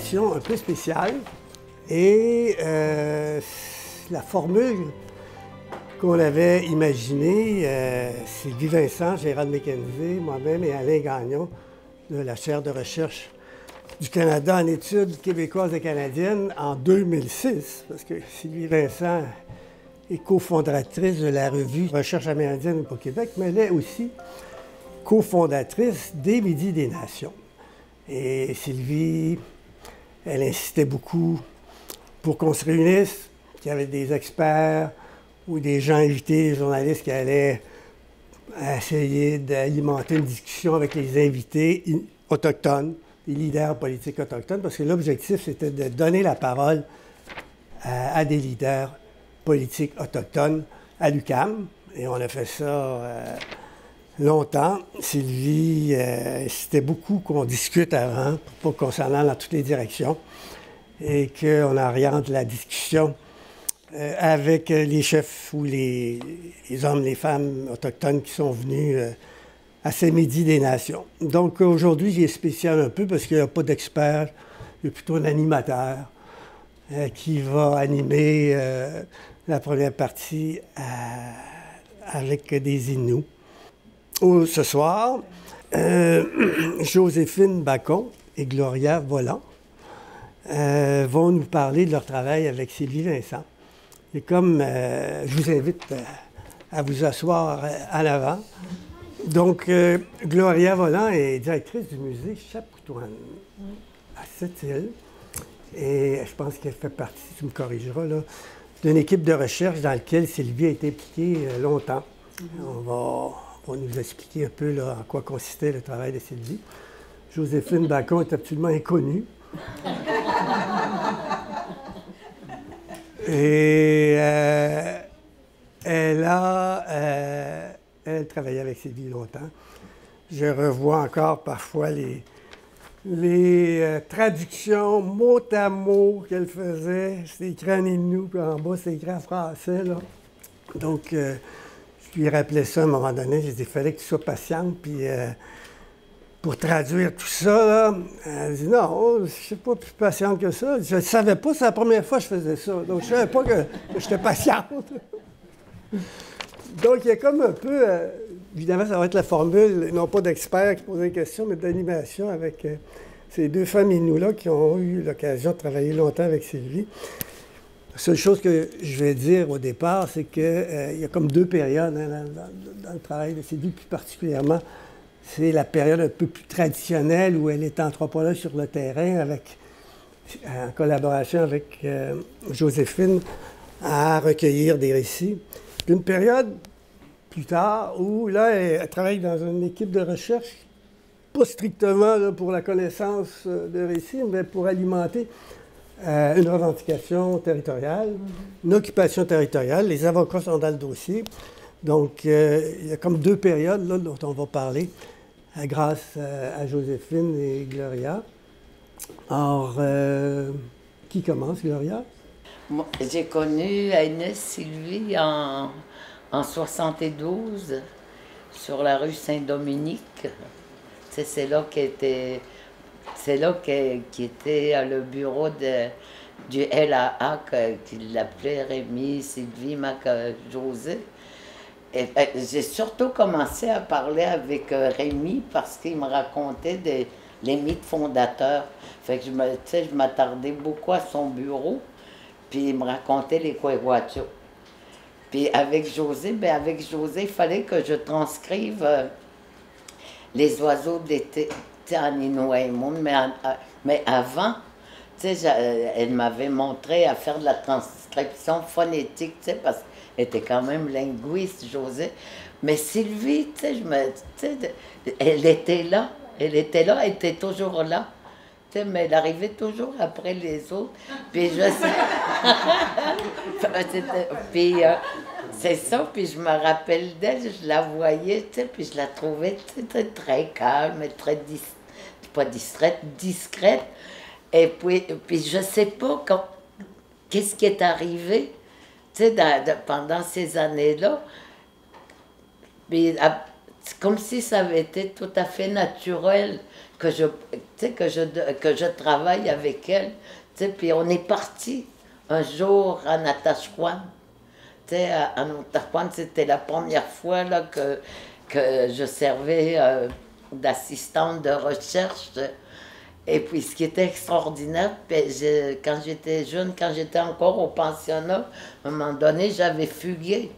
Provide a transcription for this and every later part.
émission un peu spéciale. Et la formule qu'on avait imaginée, Sylvie Vincent, Gérald McKenzie, moi-même et Alain Gagnon de la chaire de recherche du Canada en études québécoises et canadiennes en 2006, parce que Sylvie Vincent est cofondatrice de la revue Recherche amérindienne pour Québec, mais elle est aussi cofondatrice des Midi des Nations. Et Sylvie, elle insistait beaucoup pour qu'on se réunisse, qu'il y avait des experts ou des gens invités, des journalistes qui allaient essayer d'alimenter une discussion avec les invités autochtones, les leaders politiques autochtones, parce que l'objectif, c'était de donner la parole à des leaders politiques autochtones à l'UQAM. Et on a fait ça longtemps. Sylvie insistait beaucoup qu'on discute avant, pour pas qu'on s'en aille dans toutes les directions, et qu'on oriente la discussion avec les chefs ou les hommes, les femmes autochtones qui sont venus à ces Midi des Nations. Donc aujourd'hui, j'ai spécial un peu parce qu'il n'y a pas d'expert, il y a plutôt un animateur qui va animer la première partie avec des Inuits. Ce soir, Joséphine Bacon et Gloria Volant vont nous parler de leur travail avec Sylvie Vincent. Et comme je vous invite à vous asseoir en avant. Donc, Gloria Volant est directrice du musée Chapoutoine à Sept-Îles. Et je pense qu'elle fait partie, tu me corrigeras, là, d'une équipe de recherche dans laquelle Sylvie a été impliquée longtemps. On va nous expliquer un peu là, en quoi consistait le travail de Sylvie. Joséphine Bacon est absolument inconnue. Et elle travaillait avec Sylvie longtemps. Je revois encore parfois les traductions mot à mot qu'elle faisait. C'était écrit en inou, puis en bas, c'est écrit en français. Là. Donc, je lui rappelais ça à un moment donné. J'ai dit, il fallait que tu sois patiente, puis pour traduire tout ça, là, elle dit, non, je ne suis pas plus patiente que ça. Je ne savais pas, c'est la première fois que je faisais ça. Donc, je ne savais pas que j'étais patiente. Donc, il y a comme un peu, évidemment, ça va être la formule, non pas d'experts qui posent des questions, mais d'animation avec ces deux femmes Inuits-là qui ont eu l'occasion de travailler longtemps avec Sylvie. La seule chose que je vais dire au départ, c'est qu'il y a comme deux périodes hein, dans le travail de Sylvie, plus particulièrement. C'est la période un peu plus traditionnelle où elle est anthropologue sur le terrain en collaboration avec Joséphine à recueillir des récits. Puis une période plus tard où là, elle travaille dans une équipe de recherche, pas strictement là, pour la connaissance de récits, mais pour alimenter une revendication territoriale, une occupation territoriale. Les avocats sont dans le dossier. Donc, il y a comme deux périodes là, dont on va parler grâce à Joséphine et Gloria. Alors, qui commence, Gloria? Moi, j'ai connu Agnès Sylvie en 72 sur la rue Saint-Dominique. C'est là qu'elle était, qui était le bureau du LAA, qu'il l'appelait Rémi, Sylvie, José. J'ai surtout commencé à parler avec Rémi parce qu'il me racontait les mythes fondateurs. Fait que je m'attardais beaucoup à son bureau, puis il me racontait les Kouéouatchou. Puis avec José, il fallait que je transcrive les oiseaux d'été en Inouïmoun, mais avant, elle m'avait montré à faire de la transcription phonétique, parce qu'elle était quand même linguiste, José. Mais Sylvie, elle était là, elle était toujours là. Mais elle arrivait toujours après les autres. Puis je sais. Puis c'est ça, puis je me rappelle d'elle, je la voyais, puis je la trouvais très calme, pas distraite, discrète. Et puis je sais pas qu'est-ce qui est arrivé, pendant ces années-là. Puis c'est comme si ça avait été tout à fait naturel que je, que je travaille avec elle. Tu sais, puis on est parti un jour à Natashquan. Tu sais, à Natashquan, c'était la première fois là, que je servais d'assistante de recherche. Et puis, ce qui était extraordinaire, quand j'étais jeune, quand j'étais encore au pensionnat, à un moment donné, j'avais fugué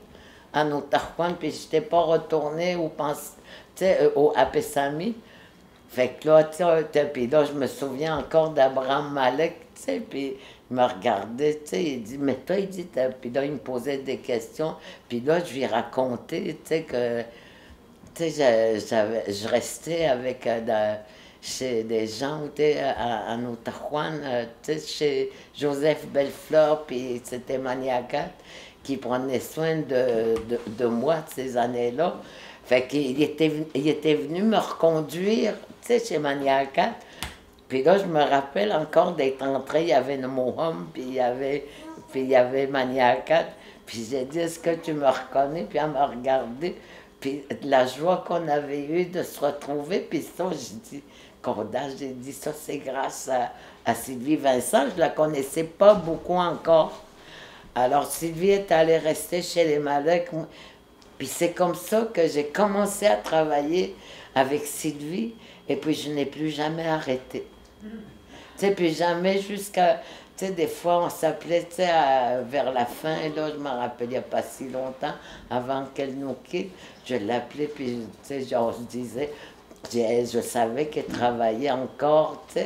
à Notarquan, puis je n'étais pas retournée à Pessami. Fait que là, puis là, je me souviens encore d'Abraham Malek, tu sais, puis il me regardait, tu sais, il dit, mais toi, il dit, puis là, il me posait des questions, puis là, je lui racontais, tu sais, que, tu sais, je restais avec, chez des gens, tu sais, à Notarquan, tu sais, chez Joseph Bellefleur, puis c'était Maniacat, qui prenait soin de moi ces années-là. Fait qu'il était venu me reconduire, tu sais, chez Maniacat. Puis là, je me rappelle encore d'être entré, il y avait le Moham, puis il y avait Maniacat. Puis j'ai dit, est-ce que tu me reconnais? Puis elle m'a regardé. Puis la joie qu'on avait eue de se retrouver, puis ça, j'ai dit, Corda, j'ai dit, ça c'est grâce à Sylvie Vincent, je la connaissais pas beaucoup encore. Alors Sylvie est allée rester chez les Malek. Puis c'est comme ça que j'ai commencé à travailler avec Sylvie. Et puis je n'ai plus jamais arrêté. Tu sais, puis jamais jusqu'à... Tu sais, des fois, on s'appelait, tu sais, vers la fin, et là, je me rappelle, il n'y a pas si longtemps, avant qu'elle nous quitte, je l'appelais, puis, tu sais, genre, je disais, je savais qu'elle travaillait encore, tu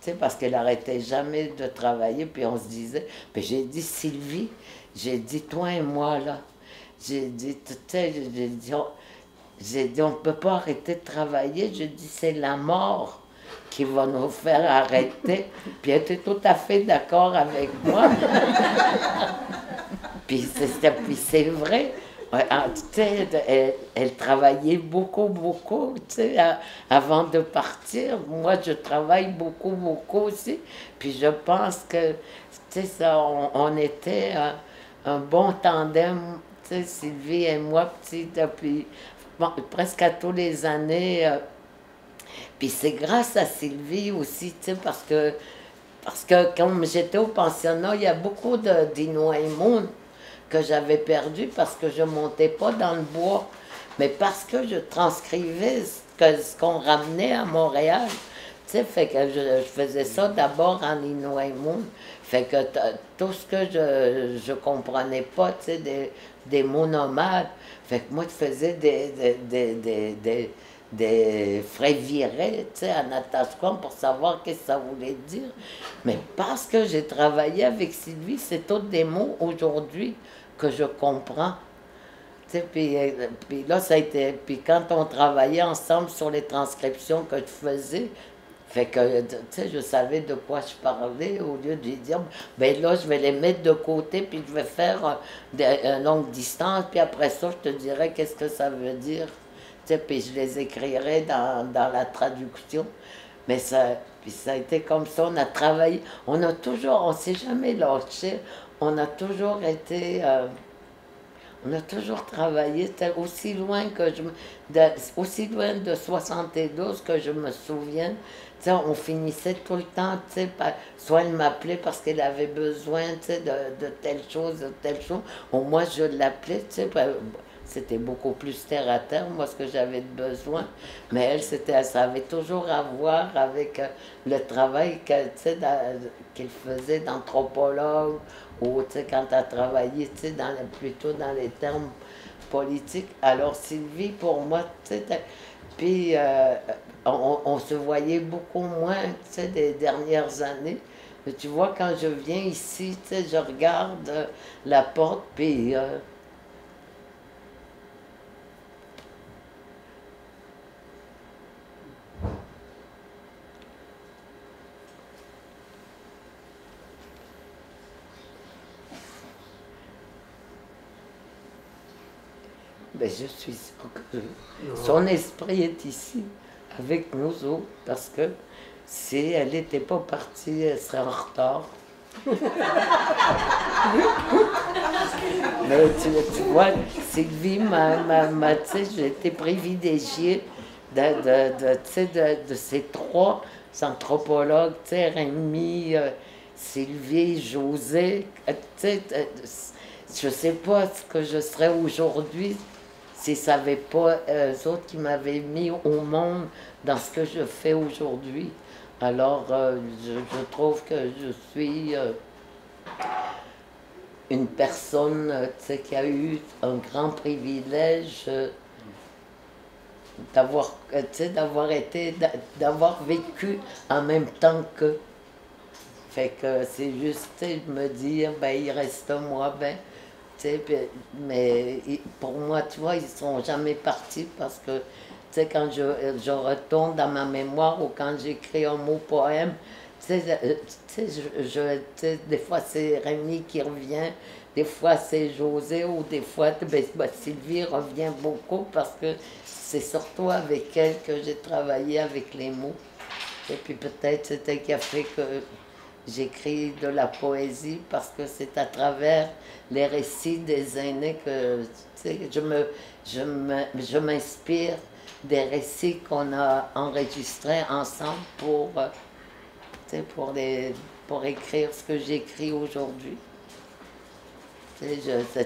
sais, parce qu'elle n'arrêtait jamais de travailler, puis on se disait, puis j'ai dit, Sylvie, j'ai dit, toi et moi, là, j'ai dit, tu sais, j'ai dit, on ne peut pas arrêter de travailler, je dis, c'est la mort qui va nous faire arrêter. Puis elle était tout à fait d'accord avec moi. Puis c'est vrai. Tu sais, elle travaillait beaucoup, beaucoup, tu sais, avant de partir. Moi, je travaille beaucoup, beaucoup aussi. Puis je pense que, tu sais, on était un bon tandem, tu sais, Sylvie et moi, depuis presque à tous les années. Puis c'est grâce à Sylvie aussi, tu sais, parce que comme j'étais au pensionnat, il y a beaucoup d'Inouïmoun que j'avais perdu parce que je ne montais pas dans le bois, mais parce que je transcrivais ce qu'on ramenait à Montréal. Tu sais, fait que je faisais ça d'abord en Inouïmoun. Fait que tout ce que je comprenais pas, tu sais, des mots nomades. Fait que moi, je faisais des frais virés, tu sais, à Natashquan pour savoir qu'est-ce que ça voulait dire. Mais parce que j'ai travaillé avec Sylvie, c'est tous des mots aujourd'hui que je comprends. Tu sais, puis là, ça a été... Puis quand on travaillait ensemble sur les transcriptions que je faisais, fait que, tu sais, je savais de quoi je parlais, au lieu de lui dire, ben là, je vais les mettre de côté, puis je vais faire une longue distance, puis après ça, je te dirai qu'est-ce que ça veut dire. Tu sais, puis je les écrirai dans la traduction. Mais puis ça a été comme ça, on a travaillé, on ne s'est jamais lâché, on a toujours été... on a toujours travaillé aussi loin aussi loin de 72 que je me souviens. Tu sais, on finissait tout le temps, tu sais, soit elle m'appelait parce qu'elle avait besoin, tu sais, de telle chose, de telle chose. Ou moi, je l'appelais, tu sais, c'était beaucoup plus terre à terre, moi, ce que j'avais de besoin. Mais elle, ça avait toujours à voir avec le travail qu'elle faisait d'anthropologue, ou, tu sais, quand elle travaillait, tu sais, plutôt dans les termes politiques. Alors, Sylvie, pour moi, tu sais, puis on se voyait beaucoup moins, tu sais, des dernières années. Mais tu vois, quand je viens ici, tu sais, je regarde la porte, puis... ben, je suis sûre que son esprit est ici, avec nous autres, parce que si elle n'était pas partie, elle serait en retard. Mais tu vois, Sylvie, tu sais, j'ai été privilégiée tu sais, de ces trois anthropologues, tu sais, Rémi, Sylvie, José, tu sais, je sais pas ce que je serais aujourd'hui si ça n'avait pas eux autres qui m'avaient mis au monde dans ce que je fais aujourd'hui. Alors, je trouve que je suis une personne tu sais, qui a eu un grand privilège tu sais, d'avoir vécu en même temps que. Fait que c'est juste, tu sais, me dire, ben, il reste moi, ben, tu sais, mais pour moi, tu vois, ils sont jamais partis parce que, tu sais, quand je retourne dans ma mémoire ou quand j'écris un mot poème, tu sais, tu sais, des fois c'est Rémi qui revient, des fois c'est José ou des fois Sylvie revient beaucoup parce que c'est surtout avec elle que j'ai travaillé avec les mots. Et puis peut-être c'était qui a fait que j'écris de la poésie parce que c'est à travers les récits des aînés que tu sais, je m'inspire des récits qu'on a enregistrés ensemble tu sais, pour écrire ce que j'écris aujourd'hui. Tu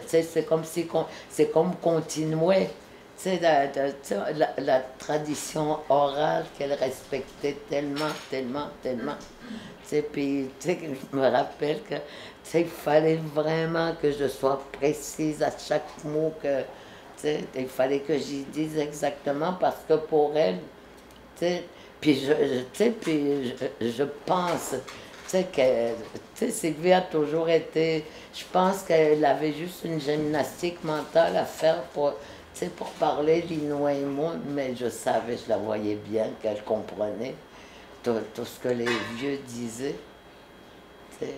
sais, c'est comme si c'est comme continuer. Tu sais, la tradition orale qu'elle respectait tellement, tellement, tellement. Tu sais, puis, tu sais, je me rappelle que, tu sais, il fallait vraiment que je sois précise à chaque mot que, tu sais, il fallait que j'y dise exactement parce que pour elle, tu sais, puis tu sais, puis je pense, tu sais, que, tu sais, Sylvie a toujours été, je pense qu'elle avait juste une gymnastique mentale à faire pour, tu sais, pour parler d'Inouïmoun, mais je savais, je la voyais bien qu'elle comprenait tout ce que les vieux disaient. Tu sais,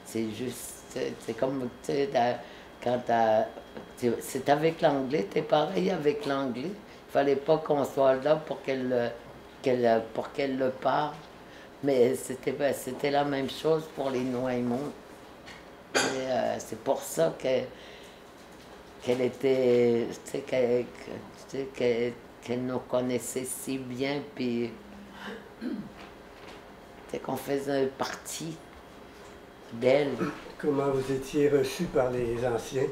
c'est juste, c'est comme, tu sais, quand c'est avec l'anglais, t'es pareil avec l'anglais. Il fallait pas qu'on soit là pour pour qu'elle le parle. Mais c'était la même chose pour les Noaimons. C'est pour ça qu'elle était, tu sais, qu'elle nous connaissait si bien, puis qu'on faisait partie d'elle. Comment vous étiez reçu par les anciens?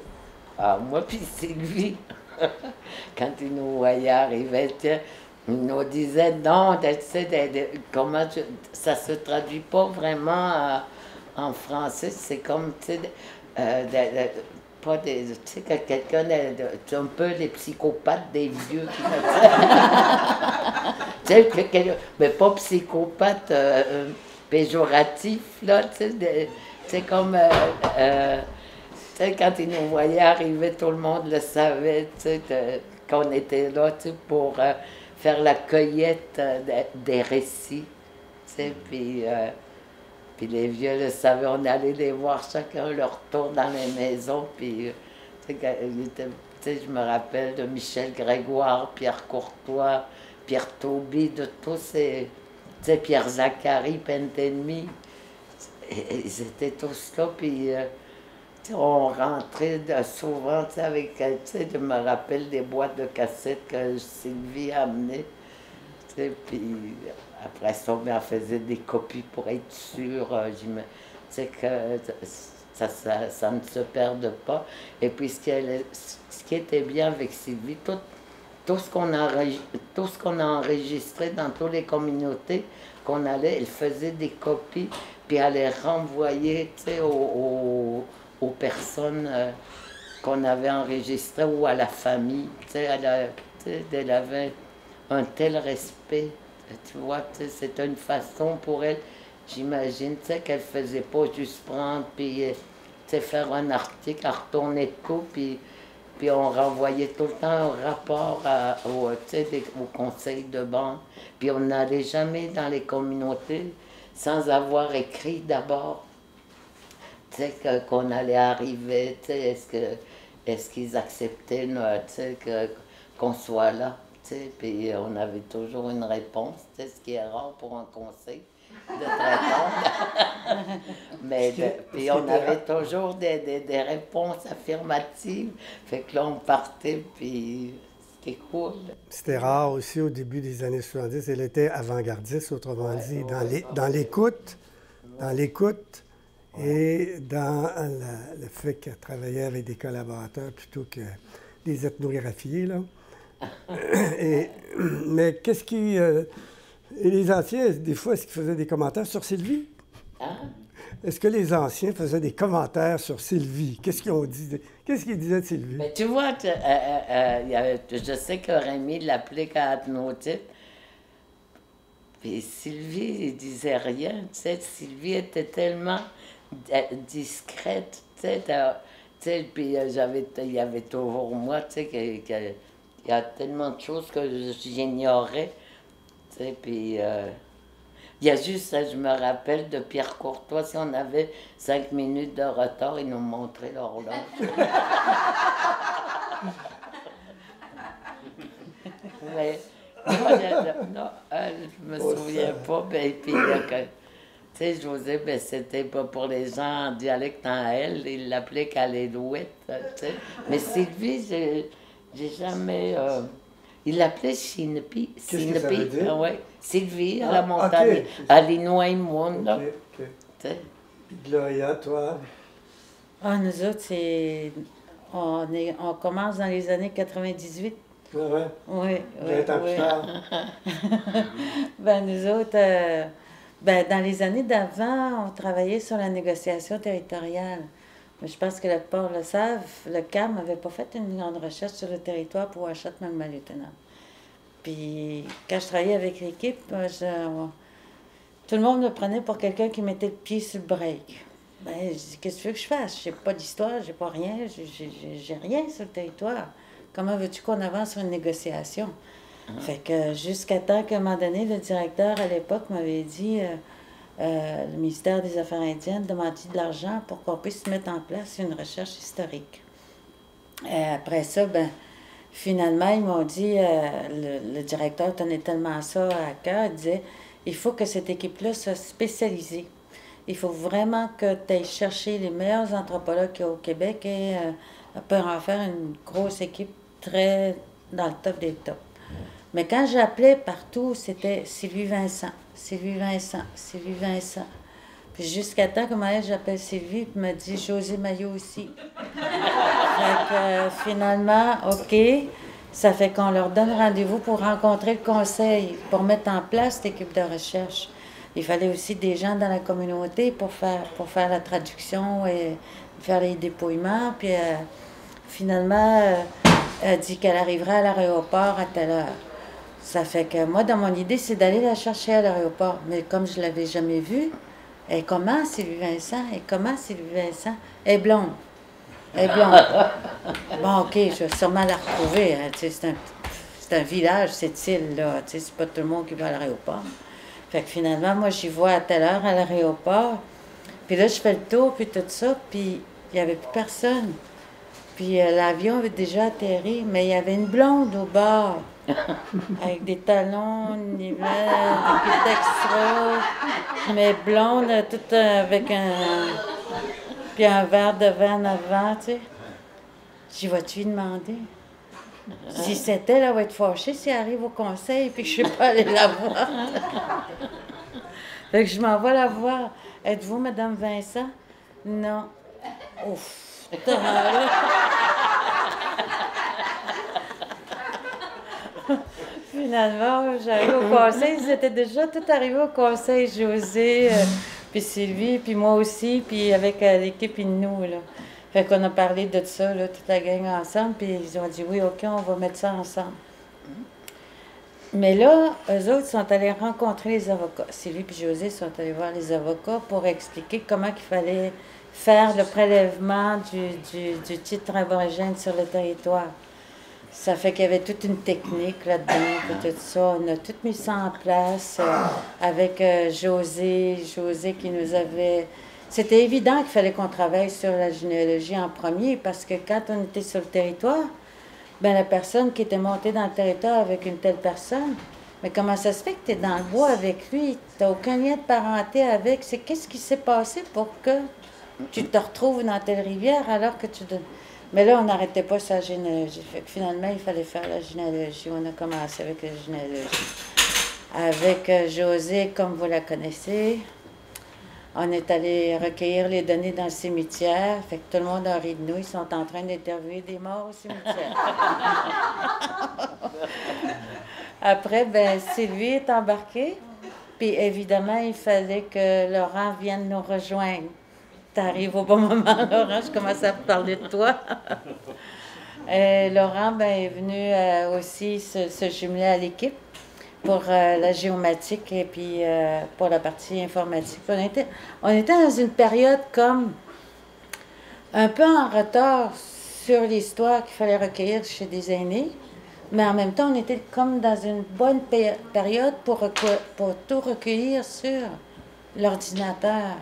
Ah, moi, puis Sylvie, quand il nous voyait arriver, il nous disait non, tu sais, comment ça se traduit pas vraiment en français, c'est comme, tu sais, pas des, tu sais, que quelqu'un, c'est un peu les psychopathes des vieux qui tu sais, mais pas psychopathe péjoratif, là, tu sais, comme, tu sais, quand ils nous voyaient arriver, tout le monde le savait, tu sais, qu'on était là, tu sais, pour faire la cueillette des récits, tu sais, puis les vieux le savaient, on allait les voir chacun leur tour dans les maisons, puis, tu sais, je me rappelle de Michel Grégoire, Pierre Courtois, Pierre Tauby, de tous ces, tu sais, Pierre Zachary, Pentenmi, ils étaient tous là, puis on rentrait souvent, tu sais, avec, tu sais, je me rappelle des boîtes de cassettes que Sylvie amenait, tu sais, puis après ça, on faisait des copies pour être sûr, tu sais, que ça ne se perde pas. Et puis, ce qui était bien avec Sylvie, tout ce qu'on a enregistré dans toutes les communautés qu'on allait, elle faisait des copies, puis elle les renvoyait, tu sais, aux personnes qu'on avait enregistrées ou à la famille. Tu sais, elle avait un tel respect. Tu vois, tu sais, c'était une façon pour elle, j'imagine, tu sais, qu'elle faisait pas juste prendre, puis, tu sais, faire un article, à retourner tout, puis on renvoyait tout le temps un rapport tu sais, au conseil de bande. Puis on n'allait jamais dans les communautés sans avoir écrit d'abord, tu sais, qu'on allait arriver, tu sais, est-ce qu'ils acceptaient, tu sais, qu'on soit là, tu sais, puis on avait toujours une réponse, tu sais, ce qui est rare pour un conseil de te répondre. Puis on avait toujours des réponses affirmatives. Fait que là, on partait, puis c'était cool. C'était rare aussi au début des années 70. Elle était avant-gardiste, autrement dit, dans l'écoute, et dans le fait qu'elle travaillait avec des collaborateurs plutôt que des ethnographiés, là. Mais qu'est-ce qui... et les anciens, des fois, est-ce qu'ils faisaient des commentaires sur Sylvie? Hein? Est-ce que les anciens faisaient des commentaires sur Sylvie? Qu'est-ce qu'ils ont dit? Qu'est-ce qu'ils disaient de Sylvie? Mais tu vois, je sais que Rémi l'appelait catnotype. Puis Sylvie, il disait rien. Tu sais, Sylvie était tellement discrète. Tu sais, puis il y avait toujours moi, tu sais, il y a tellement de choses que j'ignorais. Tu sais, puis... il y a juste ça, je me rappelle de Pierre Courtois, si on avait 5 minutes de retard, il nous montrait l'horloge. Mais non, je me souviens pas. Ben, puis, tu sais, José, ben, c'était pas pour les gens en dialecte en elle, il l'appelait Calélouette, tu sais. Mais Sylvie, j'ai jamais... il l'appelait Sinapi. Qu'est-ce que ça veut dire? Ouais. Sylvie, à la montagne, à l'Inoïmoun, là. OK. T'sais. Puis Gloria, toi? Ah, nous autres, c'est... On commence dans les années 98. Ah ouais? Oui, 20 ans plus tard. Ben, nous autres, ben, dans les années d'avant, on travaillait sur la négociation territoriale. Mais je pense que la plupart le savent, le CAM n'avait pas fait une grande recherche sur le territoire pour Ouachette-Malmalutenam. Puis, quand je travaillais avec l'équipe, tout le monde me prenait pour quelqu'un qui mettait le pied sur le break. Ben, je dis, qu'est-ce que tu veux que je fasse? J'ai pas d'histoire, j'ai pas rien, j'ai rien sur le territoire. Comment veux-tu qu'on avance sur une négociation? Fait que jusqu'à temps qu'à un moment donné, le directeur à l'époque m'avait dit, le ministère des Affaires indiennes demandait de l'argent pour qu'on puisse mettre en place une recherche historique. Et après ça, ben, finalement, ils m'ont dit, le directeur tenait tellement ça à cœur, il disait, il faut que cette équipe-là soit spécialisée. Il faut vraiment que tu ailles chercher les meilleurs anthropologues qu'il y a au Québec et pour en faire une grosse équipe très dans le top des tops. Mais quand j'appelais partout, c'était Sylvie Vincent, Sylvie Vincent, Sylvie Vincent. Puis jusqu'à temps que j'appelle Sylvie, puis me dit José Maillot aussi. Fait que finalement, OK, ça fait qu'on leur donne rendez-vous pour rencontrer le conseil, pour mettre en place cette équipe de recherche. Il fallait aussi des gens dans la communauté pour faire la traduction et faire les dépouillements. Puis finalement, elle dit qu'elle arriverait à l'aéroport à telle heure. Ça fait que moi, dans mon idée, c'est d'aller la chercher à l'aéroport. Mais comme je ne l'avais jamais vue, elle est comment Sylvie Vincent? Elle est comment Sylvie Vincent? Elle est blonde. Elle est blonde. Bon, OK, je vais sûrement la retrouver. Hein, c'est un village, cette île-là. C'est pas tout le monde qui va à l'aéroport. Fait que finalement, moi, j'y vois à telle heure à l'aéroport. Puis là, je fais le tour, puis tout ça, puis il n'y avait plus personne. Puis l'avion avait déjà atterri, mais il y avait une blonde au bord, avec des talons, une nivelle, des petites extras, mais blonde, toute avec puis un verre de vin en avant, tu sais. J'y vas-tu lui demander? Si c'était, elle va être fâchée si elle arrive au conseil puis que je ne suis pas allée la voir. Fait que je m'en vais la voir. Êtes-vous Madame Vincent? Non. Ouf! Finalement, j'arrive au conseil. Ils étaient déjà tout arrivés au conseil. José, puis Sylvie, puis moi aussi, puis avec l'équipe Innou, là. Fait qu'on a parlé de ça, là, toute la gang ensemble, puis ils ont dit oui, OK, on va mettre ça ensemble. Mais là, eux autres sont allés rencontrer les avocats. Sylvie et José sont allés voir les avocats pour expliquer comment il fallait faire le prélèvement du titre aborigène sur le territoire. Ça fait qu'il y avait toute une technique là-dedans, puis tout ça. On a tout mis ça en place avec José qui nous avait... C'était évident qu'il fallait qu'on travaille sur la généalogie en premier parce que quand on était sur le territoire, ben la personne qui était montée dans le territoire avec une telle personne, Mais comment ça se fait que tu es dans le bois avec lui? Tu n'as aucun lien de parenté avec. C'est qu'est-ce qui s'est passé pour que tu te retrouves dans telle rivière alors que tu... Mais là, on n'arrêtait pas sa généalogie. Fait que finalement, il fallait faire la généalogie. On a commencé avec la généalogie. Avec José, comme vous la connaissez, on est allé recueillir les données dans le cimetière. Fait que tout le monde a ri de nous. Ils sont en train d'interviewer des morts au cimetière. Après, ben, Sylvie est embarquée. Puis évidemment, il fallait que Laurent vienne nous rejoindre. T'arrives au bon moment, Laurent, je commence à parler de toi. Laurent ben, est venu aussi se jumeler à l'équipe pour la géomatique et puis pour la partie informatique. On était dans une période comme un peu en retard sur l'histoire qu'il fallait recueillir chez des aînés, mais en même temps, on était comme dans une bonne période pour tout recueillir sur l'ordinateur.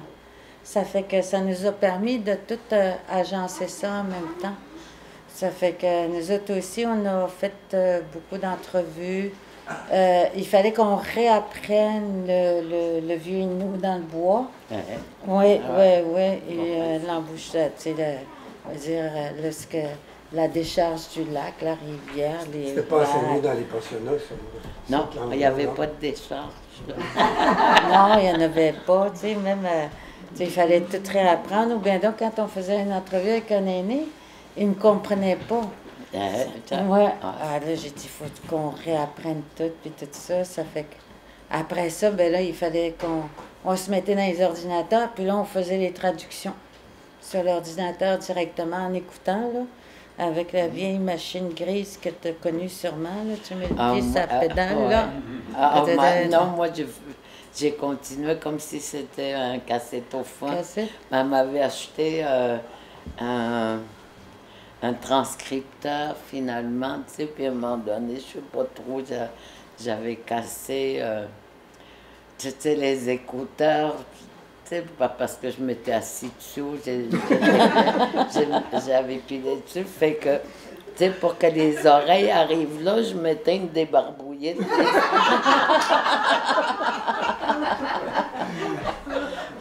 Ça fait que ça nous a permis de tout agencer ça en même temps. Ça fait que nous autres aussi, on a fait beaucoup d'entrevues. Il fallait qu'on réapprenne le vieux Innu dans le bois. Oui. Et l'embouchure, tu sais, on va dire, la décharge du lac, la rivière, les... C'était pas enseigné dans les pensionnats, ça? Non, il n'y avait pas de décharge. Non, il n'y en avait pas, tu sais, même... il fallait tout réapprendre. Ou bien donc, quand on faisait une entrevue avec un aîné, il ne comprenait pas. Ouais. Ah, là, j'ai dit, il faut qu'on réapprenne tout, puis tout ça. Ça fait que... Après ça, ben là, il fallait qu'on se mettait dans les ordinateurs, puis là, on faisait les traductions sur l'ordinateur directement en écoutant, là, avec la vieille machine grise que tu as connue sûrement, là. Tu mets le pied sur la pédale, là. Non, moi, j'ai continué comme si c'était un cassettophone. Elle m'avait acheté un transcripteur finalement, tu sais, puis à un moment donné, je sais pas trop, j'avais cassé, tu sais, les écouteurs, tu sais, parce que je m'étais assis dessous, j'avais pilé dessus, fait que, tu sais, pour que les oreilles arrivent là, je m'étais une débarbouillée.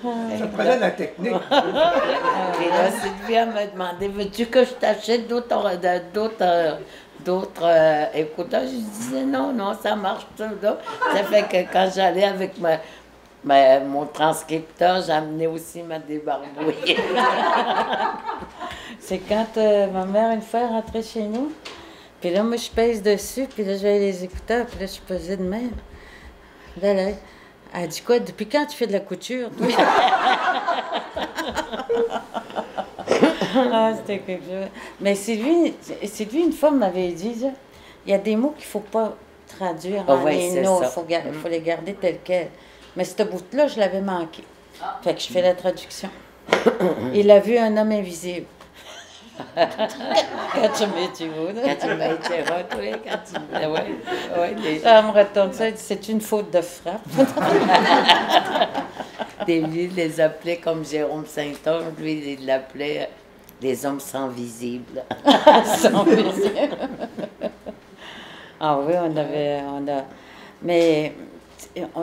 Ça prenait la technique. Et là, Sylvie m'a demandé, veux-tu que je t'achète d'autres écouteurs? Je disais non, ça marche tout. Là. Ça fait que quand j'allais avec mon transcripteur, j'amenais aussi ma débarbouillée. C'est quand ma mère, une fois, est rentrée chez nous, puis là, moi, je pèse dessus, puis là, j'avais les écouteurs, puis là, je pesais de même. Là, elle dit quoi? Depuis quand tu fais de la couture, toi? Ah, c'était quelque chose. Mais Sylvie, une fois, m'avait dit, là, il y a des mots qu'il ne faut pas traduire en léno, il faut les garder tels quels. Mais ce bout-là, je l'avais manqué. Fait que je fais la traduction. Il a vu un homme invisible. Quand tu m'as interrompu, ça me retourne ça, c'est une faute de frappe. Lui, il les appelait comme Jérôme Saint-Onge, lui, il l'appelait les hommes sans visible. Sans visible. Ah oui, mais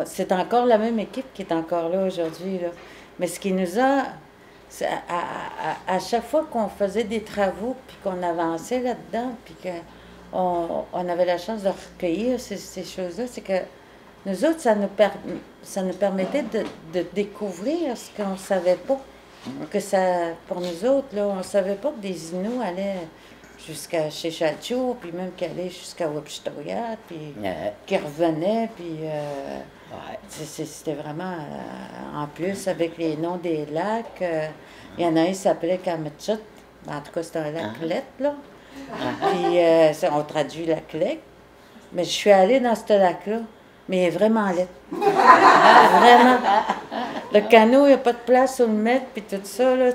c'est encore la même équipe qui est encore là aujourd'hui, là. Mais ce qui nous a... À chaque fois qu'on faisait des travaux, puis qu'on avançait là-dedans, puis qu'on avait la chance de recueillir ces choses-là, c'est que nous autres, ça nous permettait de découvrir ce qu'on ne savait pas. Que ça, pour nous autres, là, on ne savait pas que des Inuits allaient jusqu'à chez Chalchou, puis même qu'ils allaient jusqu'à Wapchitoyat, puis qu'ils revenaient, puis... C'était vraiment, en plus, avec les noms des lacs, il y en a un qui s'appelait Kametchut, en tout cas, c'était un lac lettre, là. Puis, on traduit lac lettre. Mais je suis allée dans ce lac-là, mais il est vraiment lettre. Vraiment. Le canot, il n'y a pas de place où le mettre, puis tout ça, là.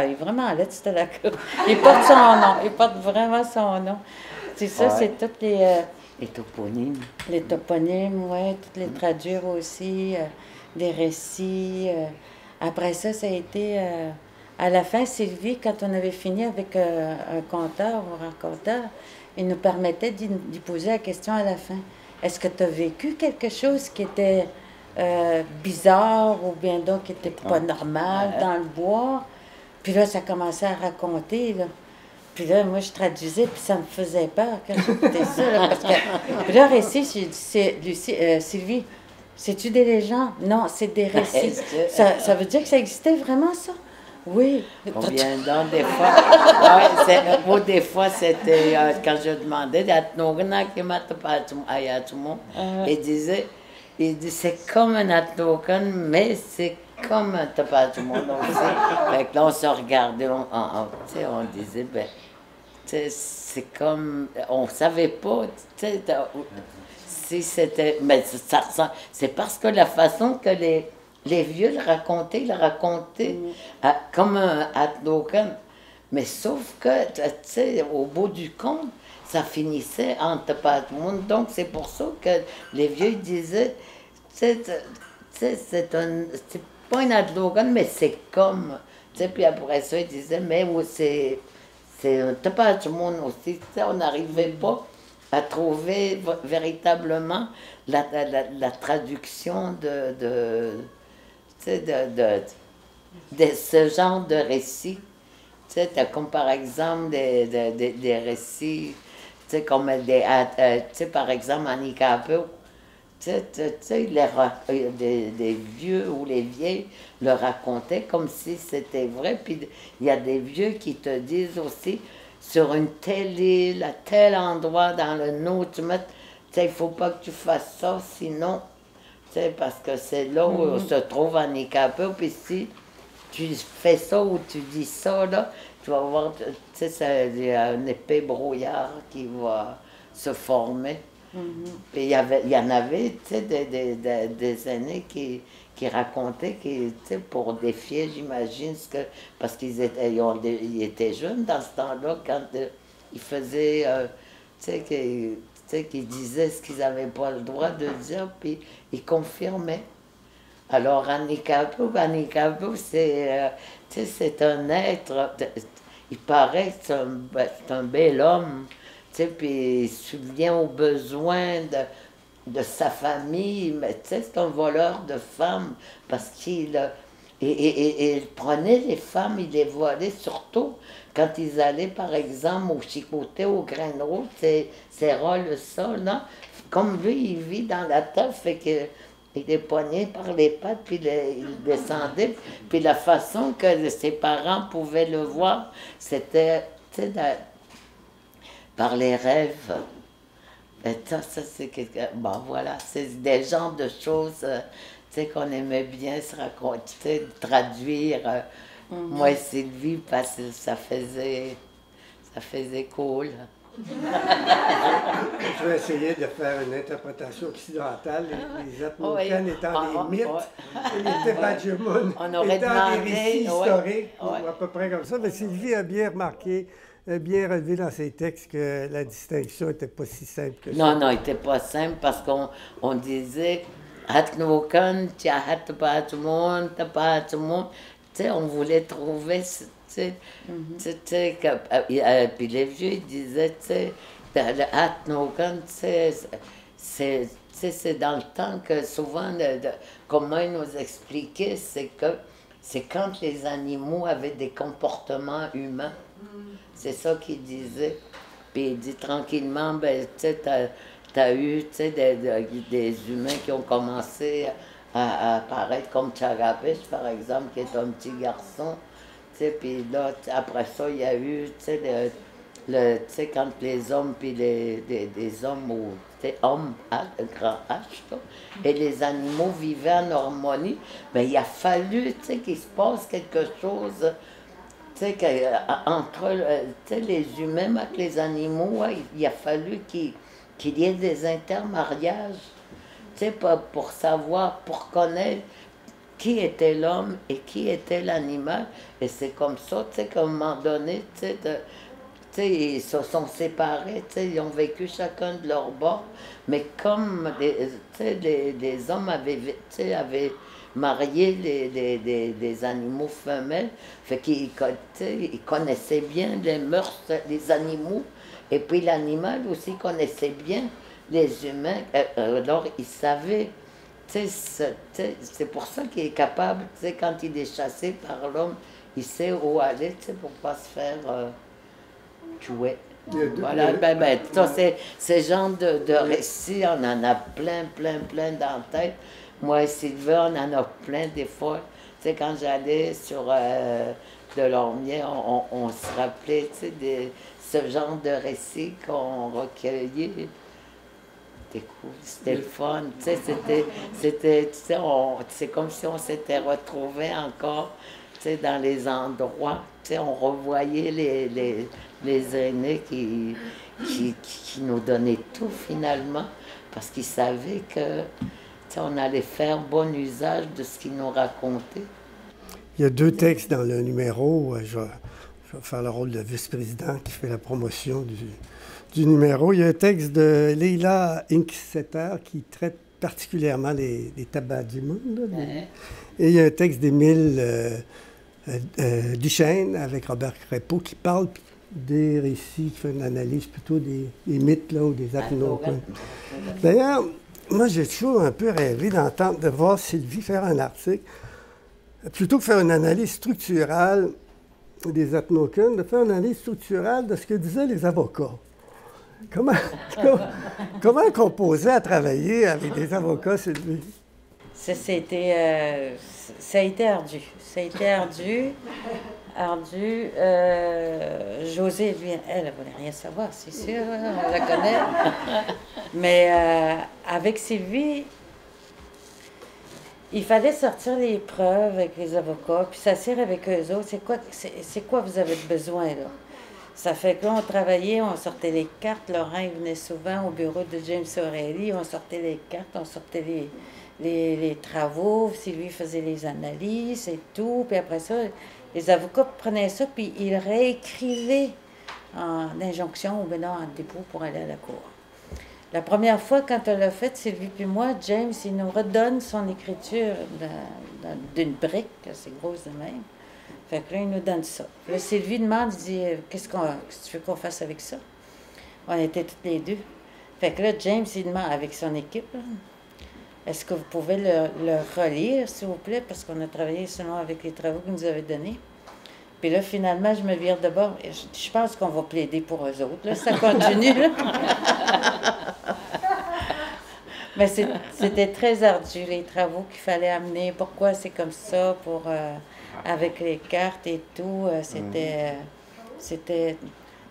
Il est vraiment lettre, ce lac-là. Il porte son nom, il porte vraiment son nom. C'est ça, c'est toutes les toponymes. Les toponymes, oui, toutes les traduire aussi, des récits. Après ça, ça a été... à la fin, Sylvie, quand on avait fini avec un conteur ou un raconteur, il nous permettait d'y poser la question à la fin. est-ce que tu as vécu quelque chose qui était bizarre ou bien donc qui était pas normal dans le bois? Puis là, ça commençait à raconter, là. Puis là, moi, je traduisais, puis ça me faisait peur quand j'écoutais ça, là, parce que... Puis là, récit, j'ai dit, Sylvie, c'est-tu des légendes? Non, c'est des récits. Ça veut dire que ça existait vraiment, ça? Oui. Combien donc, des fois, moi, des fois, c'était, quand je demandais, il dit, c'est comme un atnokan, mais c'est comme un tapatumoun aussi. Fait que là, on se regardait, on disait, ben, c'est comme, on savait pas, si c'était, mais ça ressemble, c'est parce que la façon que les vieux le racontaient comme un atnokan. Mais sauf que, tu sais, au bout du compte, ça finissait en tapatumoun. Donc, c'est pour ça que les vieux disaient, c'est pas un atnokan, mais c'est comme. Puis après ça, ils disaient, mais c'est un tapatumoun aussi. T'sais, on n'arrivait pas à trouver véritablement la traduction de ce genre de récit. Tu sais, comme par exemple des récits, tu sais, comme par exemple, Anikapo, tu sais, des vieux ou les vieilles le racontaient comme si c'était vrai. Puis il y a des vieux qui te disent aussi, sur une telle île, à tel endroit dans le nord, tu sais, il ne faut pas que tu fasses ça, sinon, tu sais, parce que c'est là où se trouve Anikapo, puis si tu fais ça ou tu dis ça, là, tu vas voir, tu sais, il y a un épais brouillard qui va se former. Puis il y en avait, tu sais, des aînés qui racontaient, tu sais, pour défier, j'imagine, parce ils étaient jeunes dans ce temps-là, quand ils faisaient, tu sais, qu'ils disaient ce qu'ils n'avaient pas le droit de dire, puis ils confirmaient. Alors, Anikapo, c'est un être, il paraît que c'est un bel homme, puis il subvient aux besoins de sa famille, mais c'est un voleur de femmes, parce qu'il il prenait les femmes, il les volait surtout quand ils allaient, par exemple, au Chicoté, au Grain Rouge, c'est rare le sol, non? Comme lui, il vit dans la terre, fait que il est poigné par les pattes, puis il descendait. Puis la façon que ses parents pouvaient le voir, c'était, tu sais, par les rêves. Et ça c'est quelque... Bon, voilà, c'est des genres de choses, tu sais, qu'on aimait bien se raconter, traduire. Moi et Sylvie, parce que ça faisait cool. Je vais essayer de faire une interprétation occidentale, les Atnokan étant des mythes, et les Tepatchoumoun étant des récits historiques, ou à peu près comme ça. Mais Sylvie a bien remarqué, bien relevé dans ses textes que la distinction n'était pas si simple que ça. Non, il n'était pas simple parce qu'on disait Atnokan, Tepatchoumoun. Tu sais, on voulait trouver... puis les vieux ils disaient, tu sais, le Atnokan, c'est dans le temps que souvent, comment ils nous expliquaient, c'est que c'est quand les animaux avaient des comportements humains. C'est ça qu'ils disaient. Puis il dit tranquillement, ben, tu sais, t'as eu, tu sais, des humains qui ont commencé à apparaître comme Tchagapèche, par exemple, qui est un petit garçon. Puis là, après ça, il y a eu, tu sais, quand les hommes, puis des hommes, ou hommes, le grand H, là, et les animaux vivaient en harmonie, mais il a fallu, tu sais, qu'il se passe quelque chose, tu sais, entre les humains avec les animaux, il a fallu qu'il y ait des intermariages, tu sais, pour savoir, pour connaître qui était l'homme et qui était l'animal. Et c'est comme ça, tu sais, qu'à un moment donné, tu sais, ils se sont séparés, tu sais, ils ont vécu chacun de leur bord. Mais comme les hommes avaient marié des animaux femelles, fait qu'ils ils connaissaient bien les mœurs des animaux. Et puis l'animal aussi connaissait bien les humains, alors ils savaient. C'est pour ça qu'il est capable, quand il est chassé par l'homme, il sait où aller pour ne pas se faire tuer. Voilà, ça, ces genres de récits, on en a plein dans la tête. Moi et Sylvain, on en a plein des fois. Quand j'allais sur de Lormier, on se rappelait de ce genre de récits qu'on recueillait. C'était le fun, c'est comme si on s'était retrouvés encore dans les endroits, on revoyait les aînés qui nous donnaient tout finalement, parce qu'ils savaient que on allait faire bon usage de ce qu'ils nous racontaient. Il y a 2 textes dans le numéro. Je vais faire le rôle de vice-président qui fait la promotion du numéro. Il y a un texte de Leila Inksetter qui traite particulièrement les tabacs du monde. Et il y a un texte d'Émile Duchesne avec Robert Crépeau qui parle des récits, qui fait une analyse plutôt des mythes là, ou des apnocones. D'ailleurs, moi j'ai toujours un peu rêvé de voir Sylvie faire un article, plutôt que faire une analyse structurale des apnocones, de faire une analyse structurale de ce que disaient les avocats. Comment composer à travailler avec des avocats, Sylvie? Ça a été ardu. Ça a été ardu. Josée, lui, elle ne voulait rien savoir, c'est sûr, on la connaît. Mais avec Sylvie, il fallait sortir les preuves avec les avocats, puis s'asseoir avec eux autres. C'est quoi vous avez besoin, là? Ça fait que là, on travaillait, on sortait les cartes. Laurent venait souvent au bureau de James O'Reilly, on sortait les cartes, on sortait les travaux, Sylvie faisait les analyses et tout. Puis après ça, les avocats prenaient ça, puis ils réécrivaient en injonction ou bien en dépôt pour aller à la cour. La première fois, quand elle l'a fait, Sylvie puis moi, James, il nous redonne son écriture d'une brique, assez grosse de même. Fait que là, il nous donne ça. Puis là, Sylvie demande, il dit, qu'est-ce que tu veux qu'on fasse avec ça? On était toutes les deux. Fait que là, James, il demande, avec son équipe, est-ce que vous pouvez le relire, s'il vous plaît, parce qu'on a travaillé seulement avec les travaux que nous avez donnés. Puis là, finalement, je me vire de bord. Je pense qu'on va plaider pour eux autres. Là, ça continue. Là. Mais c'était très ardu, les travaux qu'il fallait amener. Pourquoi c'est comme ça, avec les cartes et tout. C'était...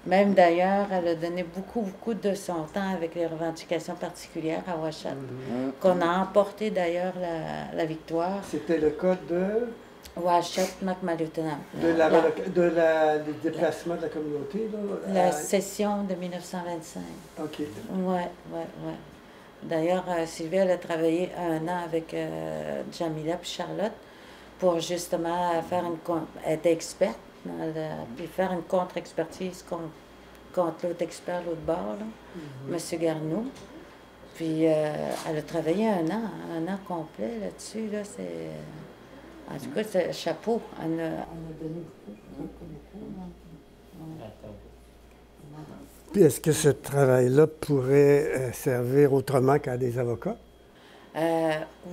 Même d'ailleurs, elle a donné beaucoup de son temps avec les revendications particulières à Ouachat, qu'on a emporté d'ailleurs la victoire. C'était le cas de... Ouachat, Macmalutenam. Du déplacement de la communauté, là? La session de 1925. OK. Oui. D'ailleurs, Sylvie, elle a travaillé 1 an avec Jamila et Charlotte pour justement être experte, puis faire une contre-expertise contre l'autre expert, l'autre bord, M. Garneau. Puis elle a travaillé 1 an complet là-dessus. Là, en tout cas, c'est chapeau. Elle a donné beaucoup. Puis est-ce que ce travail-là pourrait servir autrement qu'à des avocats?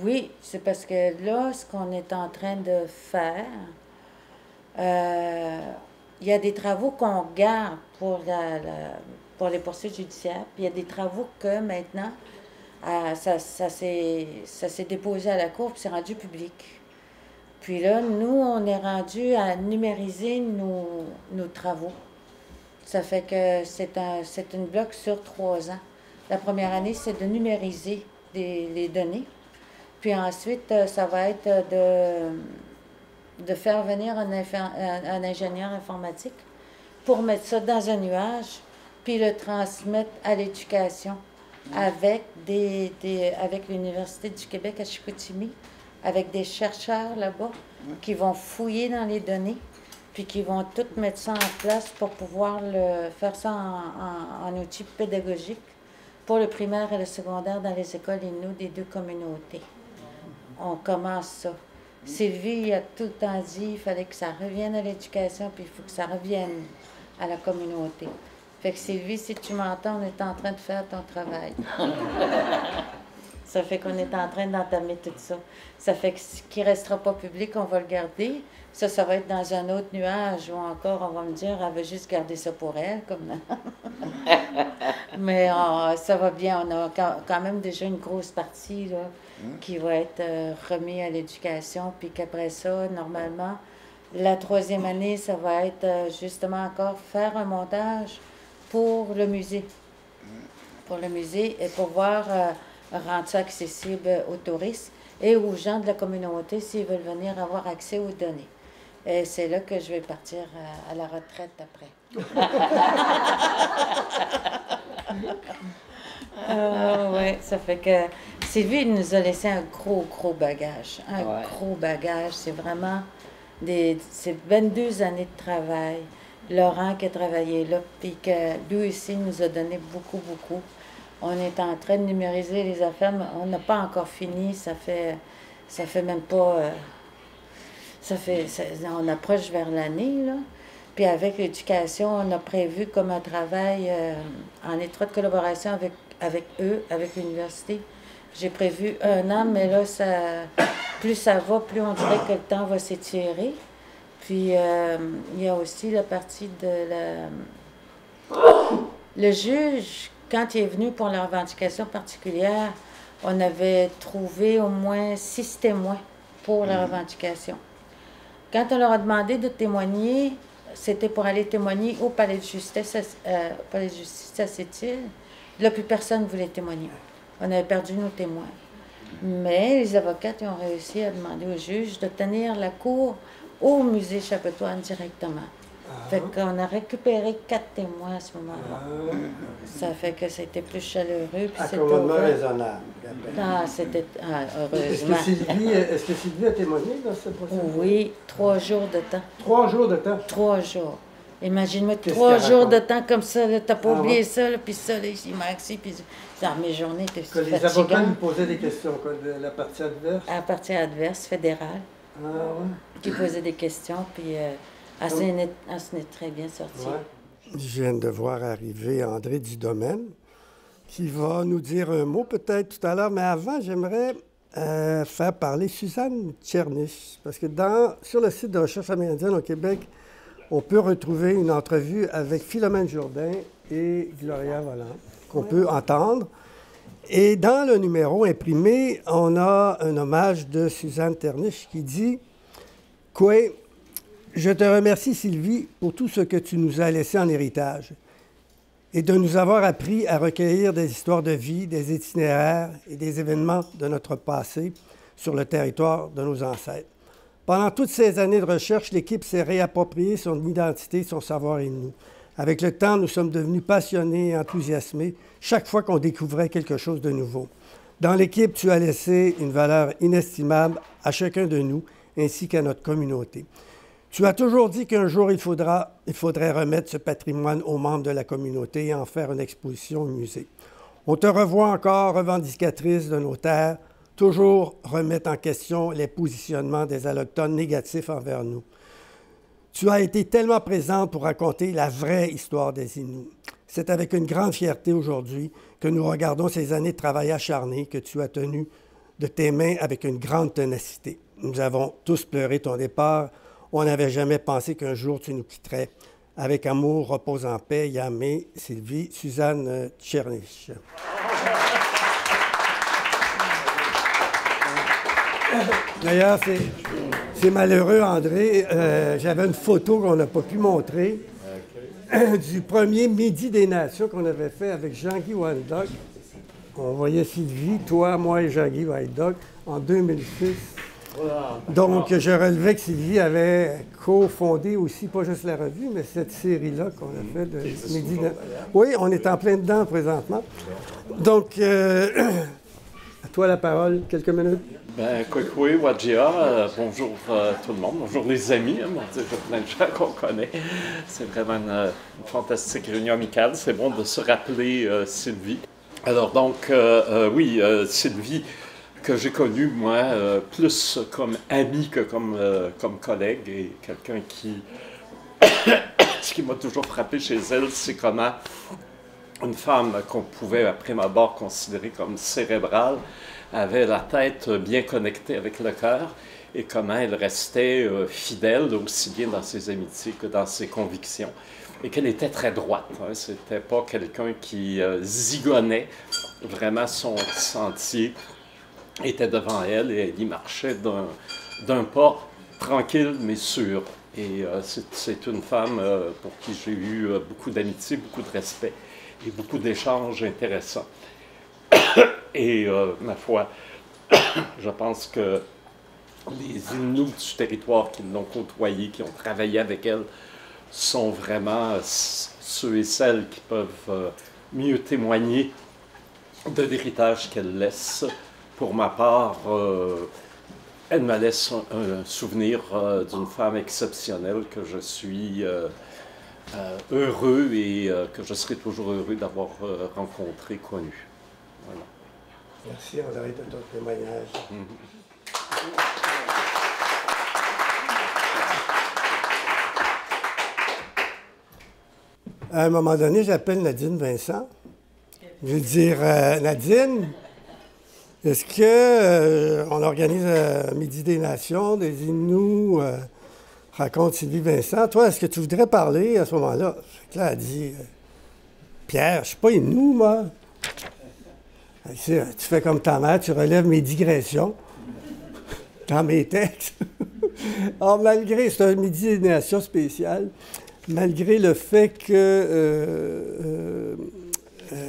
Oui, c'est parce que là, ce qu'on est en train de faire, il y a des travaux qu'on garde pour les poursuites judiciaires, puis il y a des travaux que maintenant, ça s'est déposé à la Cour, puis c'est rendu public. Puis là, nous, on est rendu à numériser nos travaux. Ça fait que c'est une bloc sur 3 ans. La première année, c'est de numériser les données. Puis ensuite, ça va être de faire venir un ingénieur informatique pour mettre ça dans un nuage, puis le transmettre à l'éducation avec l'Université du Québec à Chicoutimi, avec des chercheurs là-bas qui vont fouiller dans les données, puis qui vont tout mettre ça en place pour pouvoir faire ça en outil pédagogique pour le primaire et le secondaire dans les écoles INO des 2 communautés. On commence ça. Sylvie a tout le temps dit qu'il fallait que ça revienne à l'éducation, puis il faut que ça revienne à la communauté. Fait que Sylvie, si tu m'entends, on est en train de faire ton travail. Ça fait qu'on est en train d'entamer tout ça. Ça fait que ce qui ne restera pas public, on va le garder. Ça va être dans un autre nuage ou encore, on va me dire, elle veut juste garder ça pour elle. Comme... Mais ça va bien. On a quand même déjà une grosse partie là, qui va être remise à l'éducation. Puis qu'après ça, normalement, la 3e année, ça va être justement encore faire un montage pour le musée. Pour le musée et pouvoir rendre ça accessible aux touristes et aux gens de la communauté s'ils veulent venir avoir accès aux données. Et c'est là que je vais partir à la retraite après. Oui, ça fait que Sylvie nous a laissé un gros bagage. Gros bagage. C'est vraiment c'est 22 années de travail. Laurent qui a travaillé là, puis que lui aussi nous a donné beaucoup. On est en train de numériser les affaires, mais on n'a pas encore fini. Ça fait même pas... on approche vers l'année, là. Puis avec l'éducation, on a prévu comme un travail en étroite collaboration avec eux, avec l'université. J'ai prévu 1 an, mais là, plus ça va, plus on dirait que le temps va s'étirer. Puis il y a aussi la partie de le juge, quand il est venu pour la revendication particulière, on avait trouvé au moins 6 témoins pour la revendication. Quand on leur a demandé de témoigner, c'était pour aller témoigner au palais de justice à Sept-Îles. Là, plus personne ne voulait témoigner. On avait perdu nos témoins. Mais les avocats ont réussi à demander au juge de tenir la cour au musée Chapetoine directement. Fait qu'on a récupéré 4 témoins à ce moment-là. Ça fait que c'était plus chaleureux. Accommodement raisonnable. C'était... heureusement. Est-ce que Sylvie a témoigné dans ce procès? Oui, 3 jours de temps. 3 jours de temps? 3 jours. Imagine-moi 3 jours de temps comme ça, t'as pas oublié ça, puis ça, là, il m'a axé, puis dans mes journées, étaient fatigantes. Les avocats lui posaient des questions, quoi, de la partie adverse? À la partie adverse, fédérale. Qui posait des questions, puis elle s'en est très bien sortie. Ouais. Je viens de voir arriver André Dudomaine, qui va nous dire un mot peut-être tout à l'heure, mais avant, j'aimerais faire parler Suzanne Tchernich, parce que sur le site de Recherche amérindienne au Québec, on peut retrouver une entrevue avec Philomène Jourdain et Gloria Volant, qu'on peut entendre. Et dans le numéro imprimé, on a un hommage de Suzanne Tchernich qui dit « Quoi, je te remercie, Sylvie, pour tout ce que tu nous as laissé en héritage et de nous avoir appris à recueillir des histoires de vie, des itinéraires et des événements de notre passé sur le territoire de nos ancêtres. Pendant toutes ces années de recherche, l'équipe s'est réappropriée son identité, son savoir et nous. Avec le temps, nous sommes devenus passionnés et enthousiasmés chaque fois qu'on découvrait quelque chose de nouveau. Dans l'équipe, tu as laissé une valeur inestimable à chacun de nous ainsi qu'à notre communauté. Tu as toujours dit qu'un jour, il faudrait remettre ce patrimoine aux membres de la communauté et en faire une exposition au musée. On te revoit encore revendicatrice de nos terres, toujours remettre en question les positionnements des Allochtones négatifs envers nous. Tu as été tellement présente pour raconter la vraie histoire des Inuits. C'est avec une grande fierté aujourd'hui que nous regardons ces années de travail acharné que tu as tenu de tes mains avec une grande ténacité. Nous avons tous pleuré ton départ. On n'avait jamais pensé qu'un jour tu nous quitterais. Avec amour, repose en paix, Yamé, Sylvie, Suzanne Tchernich. D'ailleurs, c'est malheureux, André. J'avais une photo qu'on n'a pas pu montrer du premier Midi des Nations qu'on avait fait avec Jean-Guy Wildog. On voyait Sylvie, toi, moi et Jean-Guy Wildog en 2006. Donc, je relevais que Sylvie avait cofondé aussi, pas juste la revue, mais cette série-là qu'on a fait de Midi. Oui, on est en plein dedans présentement. Donc, à toi la parole, quelques minutes. Ben, Kwekwe, Wajia, bonjour tout le monde, bonjour les amis, hein, j'ai plein de gens qu'on connaît. C'est vraiment une fantastique réunion amicale, c'est bon de se rappeler Sylvie. Alors donc, oui, Sylvie, que j'ai connue, moi, plus comme amie que comme collègue, et quelqu'un qui ce qui m'a toujours frappé chez elle, c'est comment une femme qu'on pouvait, à prime abord, considérer comme cérébrale, avait la tête bien connectée avec le cœur, et comment elle restait fidèle, aussi bien dans ses amitiés que dans ses convictions. Et qu'elle était très droite. Hein. C'était pas quelqu'un qui zigonnait. Vraiment, son sentier était devant elle et elle y marchait d'un pas tranquille mais sûr. Et c'est une femme pour qui j'ai eu beaucoup d'amitié, beaucoup de respect et beaucoup d'échanges intéressants. Et ma foi, je pense que les Inuits du territoire qui l'ont côtoyée, qui ont travaillé avec elle, sont vraiment ceux et celles qui peuvent mieux témoigner de l'héritage qu'elle laisse. Pour ma part, elle me laisse un souvenir d'une femme exceptionnelle que je suis heureux et que je serai toujours heureux d'avoir rencontré, connu. Voilà. Merci André de ton témoignage. À un moment donné, j'appelle Nadine Vincent. Je vais dire, Nadine, est-ce qu'on organise Midi des Nations, des Inuits, raconte Sylvie Vincent. Toi, est-ce que tu voudrais parler à ce moment-là? Là, elle a dit, Pierre, je ne suis pas Inou, moi. Tu fais comme ta mère, tu relèves mes digressions dans mes textes. Alors, malgré, c'est un Midi des Nations spécial, malgré le fait que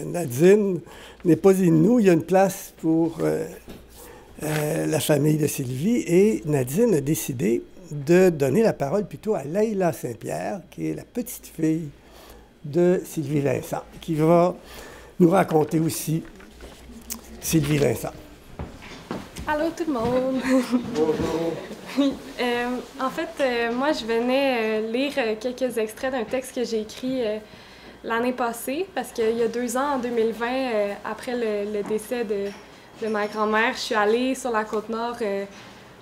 Nadine n'est pas Inou, il y a une place pour la famille de Sylvie et Nadine a décidé de donner la parole plutôt à Leïla Saint-Pierre, qui est la petite fille de Sylvie Vincent, qui va nous raconter aussi Sylvie Vincent. Allô tout le monde! Bonjour! En fait, moi, je venais lire quelques extraits d'un texte que j'ai écrit l'année passée, parce qu'il y a 2 ans, en 2020, après le décès de ma grand-mère, je suis allée sur la Côte-Nord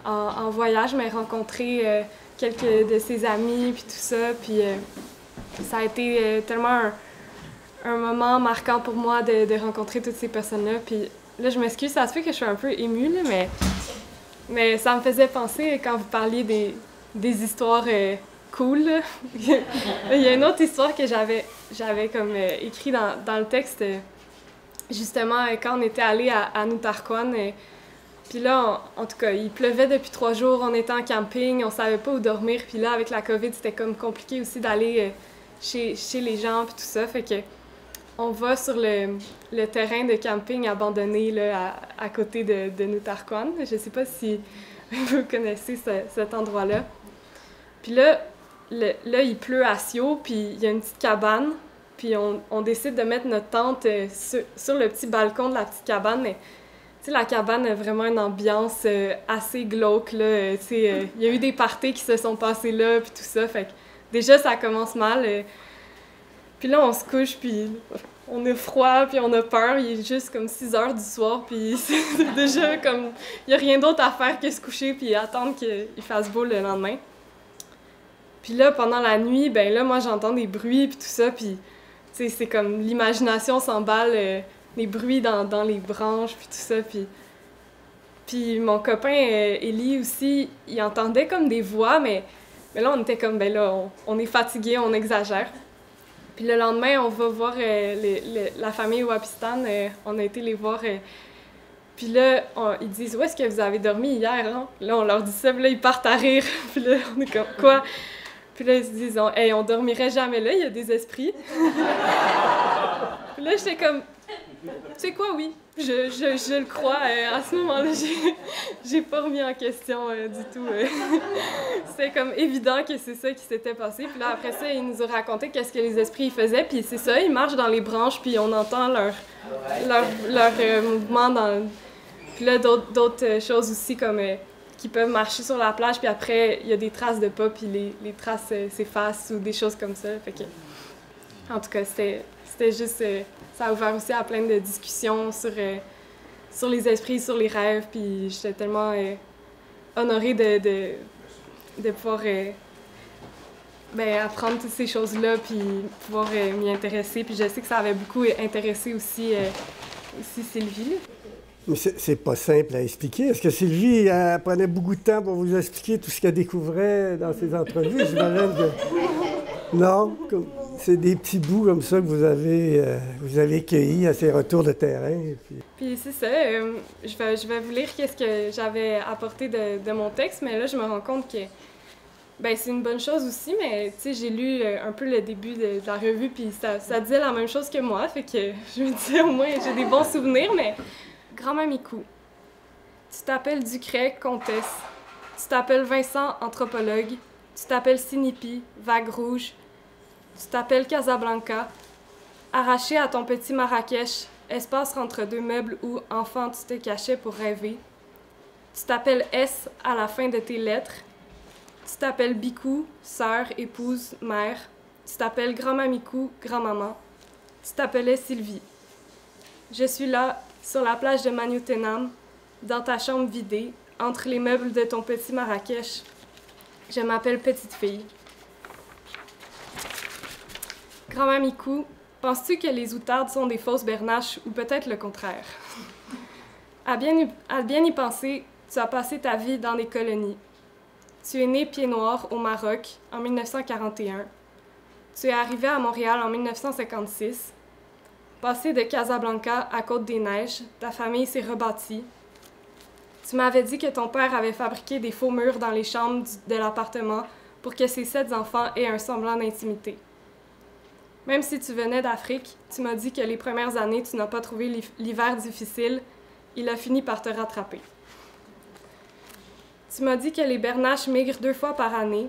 en voyage, je m'ai rencontré quelques de ses amis, puis tout ça, puis ça a été tellement un moment marquant pour moi de rencontrer toutes ces personnes-là, puis là, je m'excuse, ça se fait que je suis un peu émue, là, mais ça me faisait penser, quand vous parliez des histoires cool, il y a une autre histoire que j'avais comme écrit dans le texte, justement, quand on était allé à Nutarquan, puis là, en tout cas, il pleuvait depuis 3 jours, on était en camping, on savait pas où dormir, puis là, avec la COVID, c'était comme compliqué aussi d'aller chez les gens, puis tout ça, fait que on va sur le terrain de camping abandonné là, à côté de Nutarquan. Je sais pas si vous connaissez cet endroit-là. Puis là, il pleut à Sio, puis il y a une petite cabane, puis on décide de mettre notre tente sur le petit balcon de la petite cabane, mais tu sais, la cabane a vraiment une ambiance assez glauque, là. Il y a eu des parties qui se sont passées là, puis tout ça, fait que déjà, ça commence mal. Puis là, on se couche, puis on a froid, puis on a peur. Il est juste comme 6 heures du soir, puis c'est déjà comme... Il n'y a rien d'autre à faire que se coucher, puis attendre qu'il fasse beau le lendemain. Puis là, pendant la nuit, ben là, moi, j'entends des bruits, puis tout ça, puis... Tu sais, c'est comme l'imagination s'emballe, les bruits dans les branches, puis tout ça, Puis mon copain, Élie aussi, il entendait comme des voix, mais là, on était comme, ben là, on est fatigué, on exagère. Puis le lendemain, on va voir la famille Wapistan. On a été les voir. Puis là, ils disent « Où est-ce que vous avez dormi hier? Hein? » Là, on leur dit ça, puis là, ils partent à rire. Puis là, on est comme « Quoi? » Puis là, ils se disent « Hey, on dormirait jamais là, il y a des esprits. » Puis là, j'étais comme « Tu sais quoi, oui, je le crois. À ce moment-là, j'ai pas remis en question du tout. C'était comme évident que c'est ça qui s'était passé. Puis là, après ça, ils nous ont raconté qu'est-ce que les esprits faisaient. Puis c'est ça, ils marchent dans les branches, puis on entend leur mouvement. Puis là, d'autres choses aussi, comme qui peuvent marcher sur la plage, puis après, il y a des traces de pas, puis les traces s'effacent ou des choses comme ça. Fait que, en tout cas, c'était juste... ça a ouvert aussi à plein de discussions sur les esprits, sur les rêves, puis j'étais tellement honorée de pouvoir apprendre toutes ces choses-là, puis pouvoir m'y intéresser. Puis je sais que ça avait beaucoup intéressé aussi Sylvie. Mais c'est pas simple à expliquer. Est-ce que Sylvie elle prenait beaucoup de temps pour vous expliquer tout ce qu'elle découvrait dans ses entrevues? J'imagine que... Non? C'est des petits bouts comme ça que vous avez cueillis à ces retours de terrain. Puis c'est ça. Je vais vous lire qu'est-ce que j'avais apporté de mon texte, mais là, je me rends compte que c'est une bonne chose aussi, mais tu sais, j'ai lu un peu le début de la revue, puis ça disait la même chose que moi, fait que je me disais au moins j'ai des bons souvenirs, mais... Grand-mère Micou, tu t'appelles Ducret, comtesse. Tu t'appelles Vincent, anthropologue. Tu t'appelles Sinipi, vague rouge. Tu t'appelles Casablanca. Arraché à ton petit Marrakech, espace entre deux meubles où, enfant, tu te cachais pour rêver. Tu t'appelles S à la fin de tes lettres. Tu t'appelles Bicou, sœur, épouse, mère. Tu t'appelles Grand-mère Micou, grand-maman. Tu t'appelais Sylvie. Je suis là, sur la plage de Maniotenam, dans ta chambre vidée, entre les meubles de ton petit Marrakech. Je m'appelle Petite Fille. Grand-mère Micou, penses-tu que les outardes sont des fausses bernaches ou peut-être le contraire? À bien y penser, tu as passé ta vie dans des colonies. Tu es né pied noir au Maroc en 1941. Tu es arrivé à Montréal en 1956. Passé de Casablanca à Côte-des-Neiges, ta famille s'est rebâtie. Tu m'avais dit que ton père avait fabriqué des faux murs dans les chambres de l'appartement pour que ses 7 enfants aient un semblant d'intimité. Même si tu venais d'Afrique, tu m'as dit que les premières années, tu n'as pas trouvé l'hiver difficile. Il a fini par te rattraper. Tu m'as dit que les bernaches migrent 2 fois par année.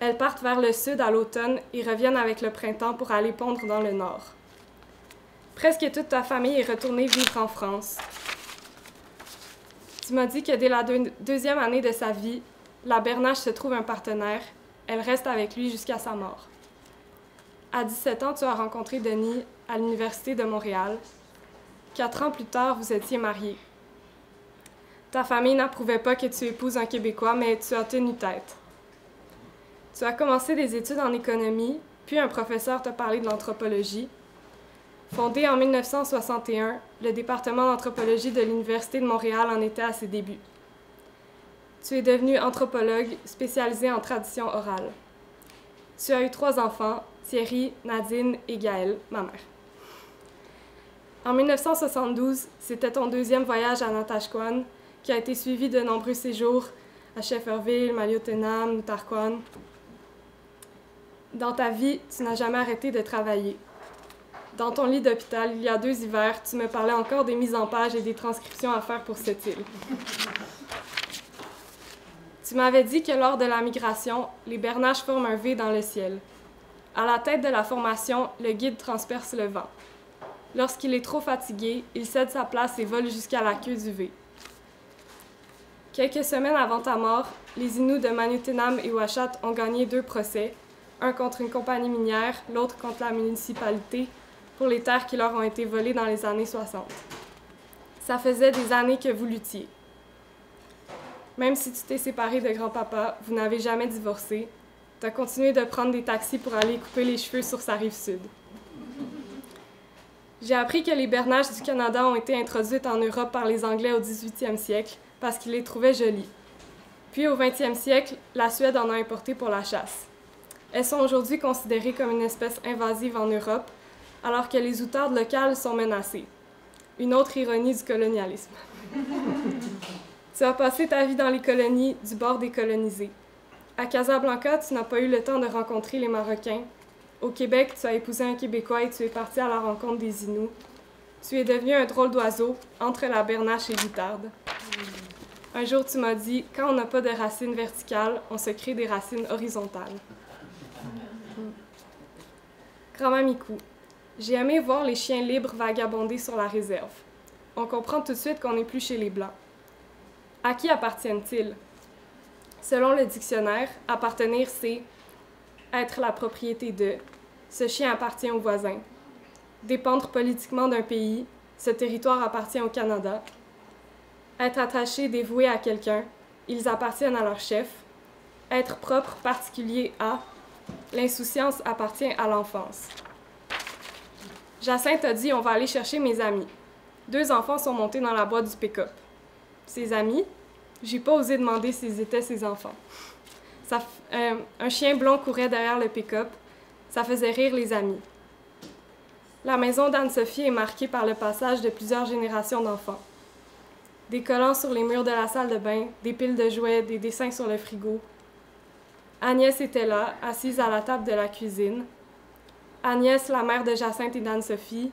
Elles partent vers le sud à l'automne et reviennent avec le printemps pour aller pondre dans le nord. Presque toute ta famille est retournée vivre en France. Tu m'as dit que dès la deuxième année de sa vie, la bernache se trouve un partenaire. Elle reste avec lui jusqu'à sa mort. À 17 ans, tu as rencontré Denis à l'Université de Montréal. 4 ans plus tard, vous étiez mariés. Ta famille n'approuvait pas que tu épouses un Québécois, mais tu as tenu tête. Tu as commencé des études en économie, puis un professeur t'a parlé de l'anthropologie. Fondé en 1961, le département d'anthropologie de l'Université de Montréal en était à ses débuts. Tu es devenu anthropologue spécialisé en tradition orale. Tu as eu 3 enfants, Thierry, Nadine et Gaëlle, ma mère. En 1972, c'était ton 2e voyage à Natashquan, qui a été suivi de nombreux séjours à Shefferville, Maliotenam, Tarquan. Dans ta vie, tu n'as jamais arrêté de travailler. Dans ton lit d'hôpital, il y a 2 hivers, tu me parlais encore des mises en page et des transcriptions à faire pour cette île. Tu m'avais dit que lors de la migration, les bernaches forment un V dans le ciel. À la tête de la formation, le guide transperce le vent. Lorsqu'il est trop fatigué, il cède sa place et vole jusqu'à la queue du V. Quelques semaines avant ta mort, les Inuits de Maniotenam et Ouachat ont gagné 2 procès, un contre une compagnie minière, l'autre contre la municipalité, pour les terres qui leur ont été volées dans les années 60. Ça faisait des années que vous luttiez. Même si tu t'es séparé de grand-papa, vous n'avez jamais divorcé. Tu as continué de prendre des taxis pour aller couper les cheveux sur sa rive sud. J'ai appris que les bernaches du Canada ont été introduites en Europe par les Anglais au 18e siècle parce qu'ils les trouvaient jolies. Puis au 20e siècle, la Suède en a importé pour la chasse. Elles sont aujourd'hui considérées comme une espèce invasive en Europe, alors que les outardes locales sont menacées. Une autre ironie du colonialisme. Tu as passé ta vie dans les colonies du bord des colonisés. À Casablanca, tu n'as pas eu le temps de rencontrer les Marocains. Au Québec, tu as épousé un Québécois et tu es parti à la rencontre des Inuits. Tu es devenu un drôle d'oiseau entre la bernache et l'outarde. Un jour, tu m'as dit, quand on n'a pas de racines verticales, on se crée des racines horizontales. Grand-mère Micou, j'ai aimé voir les chiens libres vagabonder sur la réserve. On comprend tout de suite qu'on n'est plus chez les Blancs. À qui appartiennent-ils? Selon le dictionnaire, appartenir, c'est être la propriété de, ce chien appartient aux voisins. Dépendre politiquement d'un pays, ce territoire appartient au Canada. Être attaché, dévoué à quelqu'un, ils appartiennent à leur chef. Être propre, particulier à, L'insouciance appartient à l'enfance. Jacinthe a dit « On va aller chercher mes amis ». 2 enfants sont montés dans la boîte du pick-up. Ses amis? J'ai pas osé demander s'ils étaient ses enfants. Un chien blond courait derrière le pick-up. Ça faisait rire les amis. La maison d'Anne-Sophie est marquée par le passage de plusieurs générations d'enfants. Des collants sur les murs de la salle de bain, des piles de jouets, des dessins sur le frigo. Agnès était là, assise à la table de la cuisine. Agnès, la mère de Jacinthe et d'Anne-Sophie,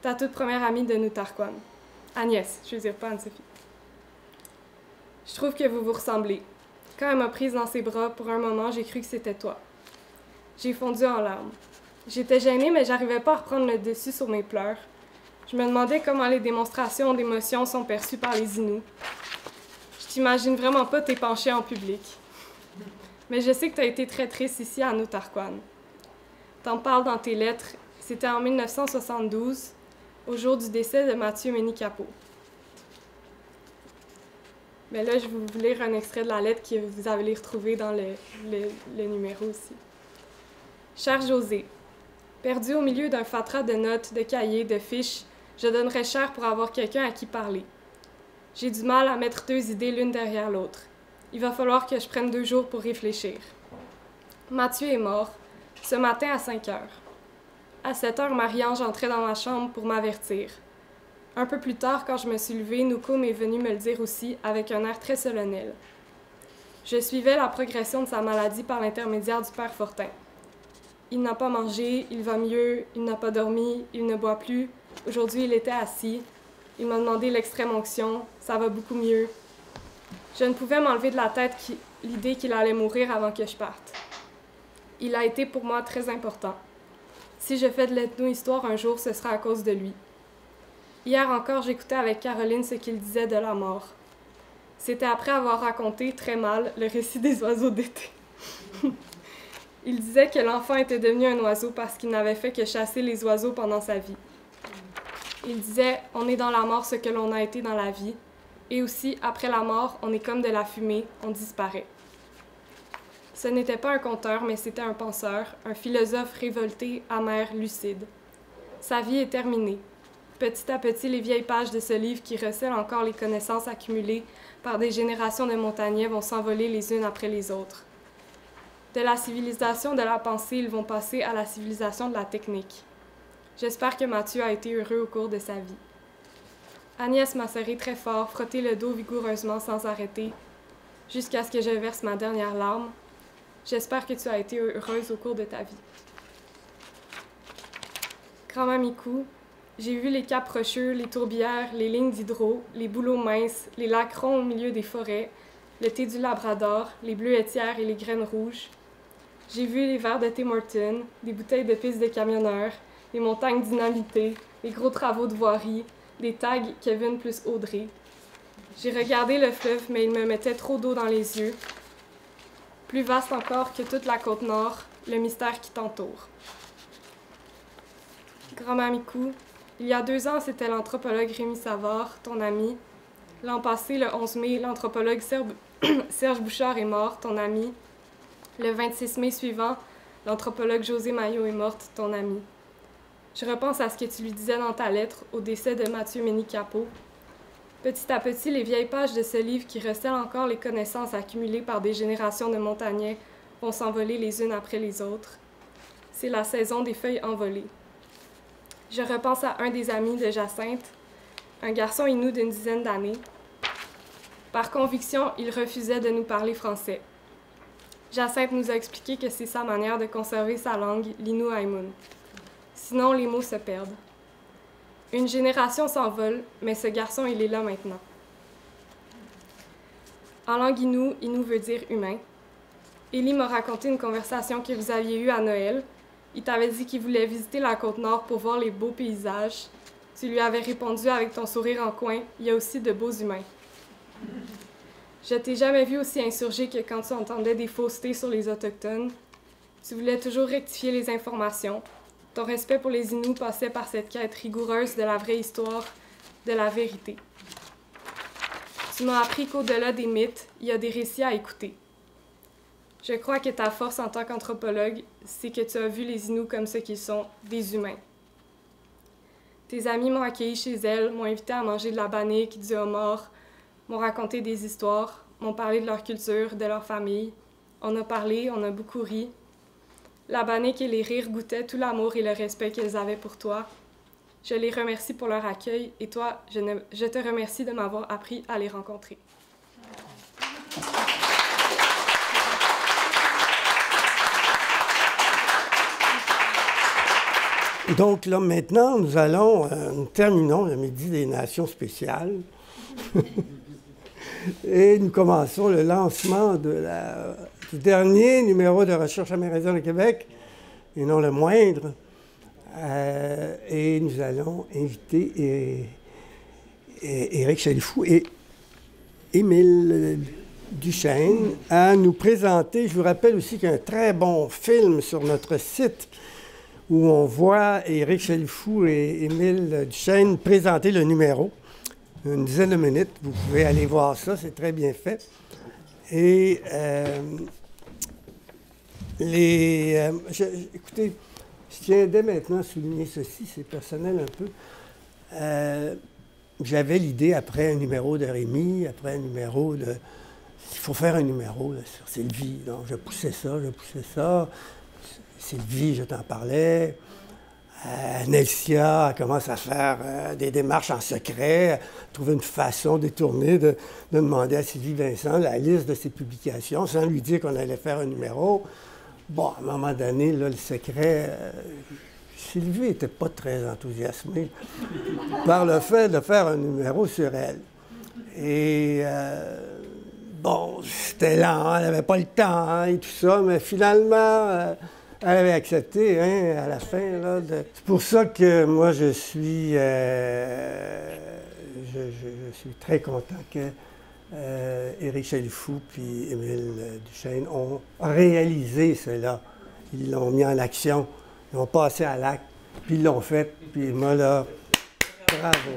ta toute première amie de Noutarquan. Agnès, je veux dire pas Anne-Sophie. Je trouve que vous vous ressemblez. Quand elle m'a prise dans ses bras, pour un moment, j'ai cru que c'était toi. J'ai fondu en larmes. J'étais gênée, mais j'arrivais pas à reprendre le dessus sur mes pleurs. Je me demandais comment les démonstrations d'émotions sont perçues par les Inuits. Je t'imagine vraiment pas t'épancher en public. Mais je sais que tu as été très triste ici à Noutarquan. T'en parles dans tes lettres. C'était en 1972, au jour du décès de Mathieu Ménicapo. Mais là, je vais vous lire un extrait de la lettre que vous allez retrouver dans le numéro aussi. Cher José, perdu au milieu d'un fatras de notes, de cahiers, de fiches, je donnerais cher pour avoir quelqu'un à qui parler. J'ai du mal à mettre 2 idées l'une derrière l'autre. Il va falloir que je prenne 2 jours pour réfléchir. Mathieu est mort, ce matin à 5 heures. À 7 heures, Marie-Ange entrait dans ma chambre pour m'avertir. Un peu plus tard, quand je me suis levée, Noukoum est venu me le dire aussi, avec un air très solennel. Je suivais la progression de sa maladie par l'intermédiaire du père Fortin. Il n'a pas mangé, il va mieux, il n'a pas dormi, il ne boit plus. Aujourd'hui, il était assis. Il m'a demandé l'extrême onction, ça va beaucoup mieux. Je ne pouvais m'enlever de la tête l'idée qu'il allait mourir avant que je parte. Il a été pour moi très important. Si je fais de l'ethno-histoire un jour, ce sera à cause de lui. Hier encore, j'écoutais avec Caroline ce qu'il disait de la mort. C'était après avoir raconté, très mal, le récit des oiseaux d'été. Il disait que l'enfant était devenu un oiseau parce qu'il n'avait fait que chasser les oiseaux pendant sa vie. Il disait « On est dans la mort ce que l'on a été dans la vie », et aussi, après la mort, on est comme de la fumée, on disparaît. Ce n'était pas un conteur, mais c'était un penseur, un philosophe révolté, amer, lucide. Sa vie est terminée. Petit à petit, les vieilles pages de ce livre qui recèlent encore les connaissances accumulées par des générations de montagnais vont s'envoler les unes après les autres. De la civilisation de la pensée, ils vont passer à la civilisation de la technique. J'espère que Mathieu a été heureux au cours de sa vie. Agnès m'a serré très fort, frotté le dos vigoureusement sans arrêter, jusqu'à ce que je verse ma dernière larme. J'espère que tu as été heureuse au cours de ta vie. Grand-mamicou, j'ai vu les caps rocheux, les tourbières, les lignes d'hydro, les bouleaux minces, les lacs ronds au milieu des forêts, le thé du Labrador, les bleuetières et les graines rouges. J'ai vu les verres de Tim Hortons, des bouteilles de piste de camionneurs, les montagnes dynamitées, les gros travaux de voirie, des tags Kevin plus Audrey. J'ai regardé le fleuve, mais il me mettait trop d'eau dans les yeux. Plus vaste encore que toute la côte nord, le mystère qui t'entoure. Grand-mamicou, il y a 2 ans, c'était l'anthropologue Rémi Savard, ton ami. L'an passé, le 11 mai, l'anthropologue Serge Bouchard est mort, ton ami. Le 26 mai suivant, l'anthropologue José Maillot est morte, ton ami. Je repense à ce que tu lui disais dans ta lettre au décès de Mathieu Ménicapo. Petit à petit, les vieilles pages de ce livre qui recèlent encore les connaissances accumulées par des générations de montagnais vont s'envoler les unes après les autres. C'est la saison des feuilles envolées. Je repense à un des amis de Jacinthe, un garçon inou d'une dizaine d'années. Par conviction, il refusait de nous parler français. Jacinthe nous a expliqué que c'est sa manière de conserver sa langue, l'innu-aimun. Sinon, les mots se perdent. Une génération s'envole, mais ce garçon, il est là maintenant. En langue inou, inou veut dire humain. Élie m'a raconté une conversation que vous aviez eue à Noël. Il t'avait dit qu'il voulait visiter la Côte-Nord pour voir les beaux paysages. Tu lui avais répondu avec ton sourire en coin, il y a aussi de beaux humains. Je t'ai jamais vu aussi insurgé que quand tu entendais des faussetés sur les Autochtones. Tu voulais toujours rectifier les informations. Ton respect pour les Inuits passait par cette quête rigoureuse de la vraie histoire, de la vérité. Tu m'as appris qu'au-delà des mythes, il y a des récits à écouter. Je crois que ta force en tant qu'anthropologue, c'est que tu as vu les Inuits comme ce qu'ils sont, des humains. Tes amis m'ont accueilli chez elles, m'ont invité à manger de la bannique, du homard, m'ont raconté des histoires, m'ont parlé de leur culture, de leur famille. On a parlé, on a beaucoup ri. La bannique et les rires goûtaient tout l'amour et le respect qu'elles avaient pour toi. Je les remercie pour leur accueil et toi, je te remercie de m'avoir appris à les rencontrer. Donc là, maintenant, nous terminons le Midi des Nations spéciales. Et nous commençons le lancement du dernier numéro de Recherche amérindienne au Québec, et non le moindre. Et nous allons inviter Éric Chalifou et Émile Duchesne à nous présenter. Je vous rappelle aussi qu'il y a un très bon film sur notre site où on voit Éric Chalifou et Émile Duchesne présenter le numéro. Une dizaine de minutes, vous pouvez aller voir ça, c'est très bien fait. Et écoutez, je tiens dès maintenant à souligner ceci, c'est personnel un peu. J'avais l'idée, après un numéro de Rémi, après un numéro de... Il faut faire un numéro là, sur Sylvie. Donc, je poussais ça. Sylvie, je t'en parlais. Nelsia commence à faire des démarches en secret, trouver une façon détournée de demander à Sylvie Vincent la liste de ses publications sans lui dire qu'on allait faire un numéro. Bon, à un moment donné, là, le secret, Sylvie n'était pas très enthousiasmée par le fait de faire un numéro sur elle. Et bon, c'était lent, elle n'avait pas le temps hein, et tout ça, mais finalement... elle avait accepté, hein, à la fin. Là, C'est pour ça que moi, je suis très content que Éric Chalifou et Émile Duchesne ont réalisé cela. Ils l'ont mis en action, ils ont passé à l'acte, puis ils l'ont fait. Puis moi, là, bravo.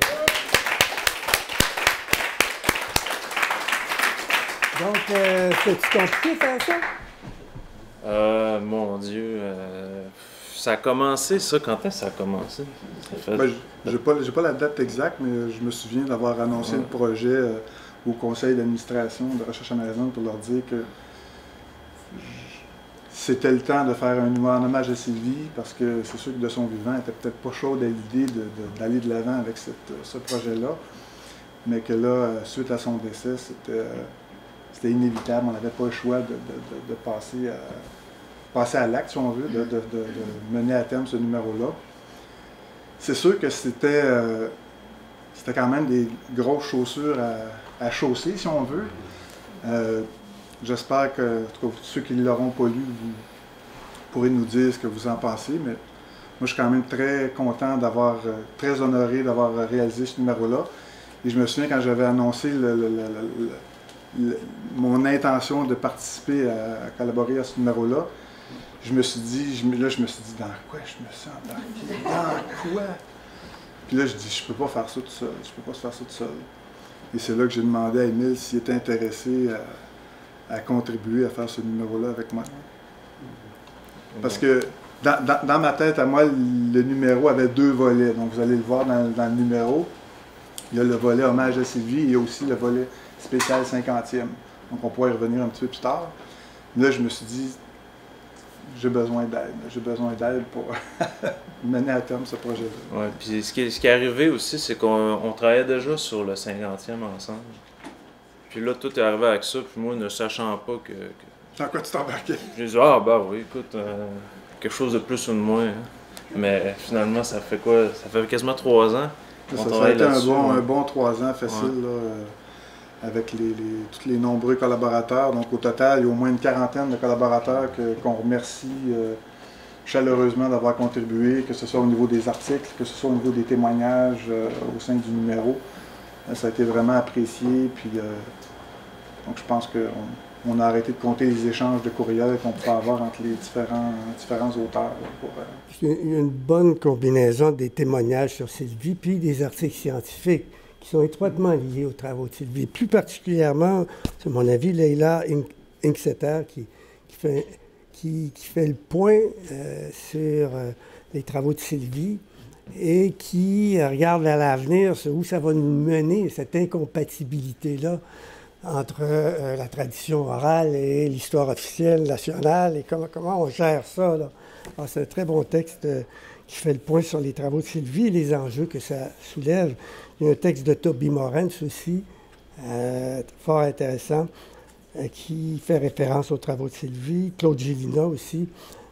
Donc, c'est-tu compliqué de faire ça? Mon Dieu, ça a commencé, ça, quand est-ce que ça a commencé? Ben, j'ai pas la date exacte, mais je me souviens d'avoir annoncé le projet au conseil d'administration de Recherche amérindienne pour leur dire que c'était le temps de faire un hommage à Sylvie, parce que c'est sûr que de son vivant, elle n'était peut-être pas chaude à l'idée d'aller de l'avant avec ce projet-là, mais que là, suite à son décès, c'était inévitable, on n'avait pas le choix de passer à l'acte, si on veut, de mener à terme ce numéro-là. C'est sûr que c'était quand même des grosses chaussures à chausser, si on veut. J'espère que, en tout cas, ceux qui ne l'auront pas lu, vous pourrez nous dire ce que vous en pensez, mais moi, je suis quand même très content très honoré d'avoir réalisé ce numéro-là. Et je me souviens quand j'avais annoncé mon intention de participer à collaborer à ce numéro-là, je me suis dit, dans quoi je me sens embarqué? Dans quoi? Puis là, je dis, je peux pas faire ça tout seul, je peux pas faire ça tout seul. Et c'est là que j'ai demandé à Émile s'il était intéressé à contribuer à faire ce numéro-là avec moi. Parce que dans ma tête, à moi, le numéro avait deux volets. Donc vous allez le voir dans le numéro. Il y a le volet hommage à Sylvie et il y a aussi le volet spécial 50e. Donc on pourrait y revenir un petit peu plus tard. Là, je me suis dit, j'ai besoin d'aide. J'ai besoin d'aide pour mener à terme ce projet-là. Oui, puis ce qui est arrivé aussi, c'est qu'on travaillait déjà sur le 50e ensemble. Puis là, tout est arrivé avec ça, puis moi, ne sachant pas que... Dans quoi tu t'embarquais? J'ai dit, ah bah oui, écoute, quelque chose de plus ou de moins. Hein. Mais finalement, ça fait quoi? Ça fait quasiment 3 ans. Ça a été un bon 3 ans facile, ouais. Là, avec tous les nombreux collaborateurs. Donc au total, il y a au moins une quarantaine de collaborateurs qu'on remercie chaleureusement d'avoir contribué, que ce soit au niveau des articles, que ce soit au niveau des témoignages au sein du numéro. Ça a été vraiment apprécié. Puis, donc je pense qu'on a arrêté de compter les échanges de courriels qu'on pouvait avoir entre les différents auteurs. Il y a une bonne combinaison des témoignages sur Sylvie puis des articles scientifiques qui sont étroitement liés aux travaux de Sylvie. Plus particulièrement, c'est mon avis, Leila Inksetter qui qui fait le point sur les travaux de Sylvie et qui regarde vers l'avenir, où ça va nous mener, cette incompatibilité-là entre la tradition orale et l'histoire officielle nationale, et comment on gère ça, là. Alors, c'est un très bon texte qui fait le point sur les travaux de Sylvie et les enjeux que ça soulève. Il y a un texte de Toby Morens aussi, fort intéressant, qui fait référence aux travaux de Sylvie. Claude Gélina aussi.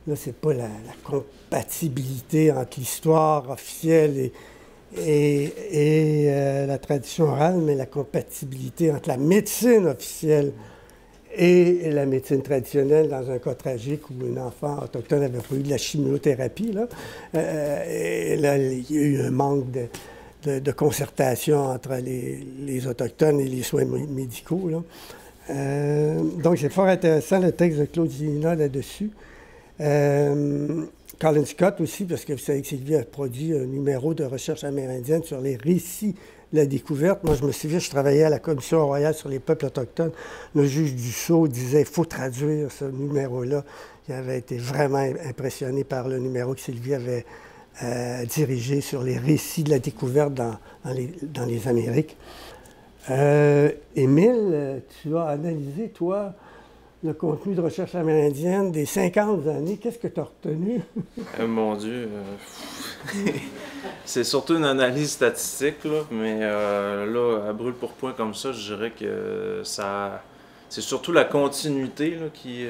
Là, c'est pas la compatibilité entre l'histoire officielle et la tradition orale, mais la compatibilité entre la médecine officielle et la médecine traditionnelle, dans un cas tragique où un enfant autochtone n'avait pas eu de la chimiothérapie. Là. Et là, il y a eu un manque de concertation entre les Autochtones et les soins médicaux. Là. Donc, c'est fort intéressant le texte de Claude Gélina là-dessus. Colin Scott aussi, parce que vous savez que Sylvie a produit un numéro de recherche amérindienne sur les récits de la découverte. Moi, je me souviens, je travaillais à la Commission royale sur les peuples autochtones. Le juge Dussault disait il faut traduire ce numéro-là. Il avait été vraiment impressionné par le numéro que Sylvie avait dirigé sur les récits de la découverte dans les Amériques. Émile, tu as analysé, toi, le contenu de recherche amérindienne des 50 années. Qu'est-ce que tu as retenu? Mon Dieu, c'est surtout une analyse statistique, là, mais là, à brûle pour point comme ça, je dirais que c'est surtout la continuité là, qui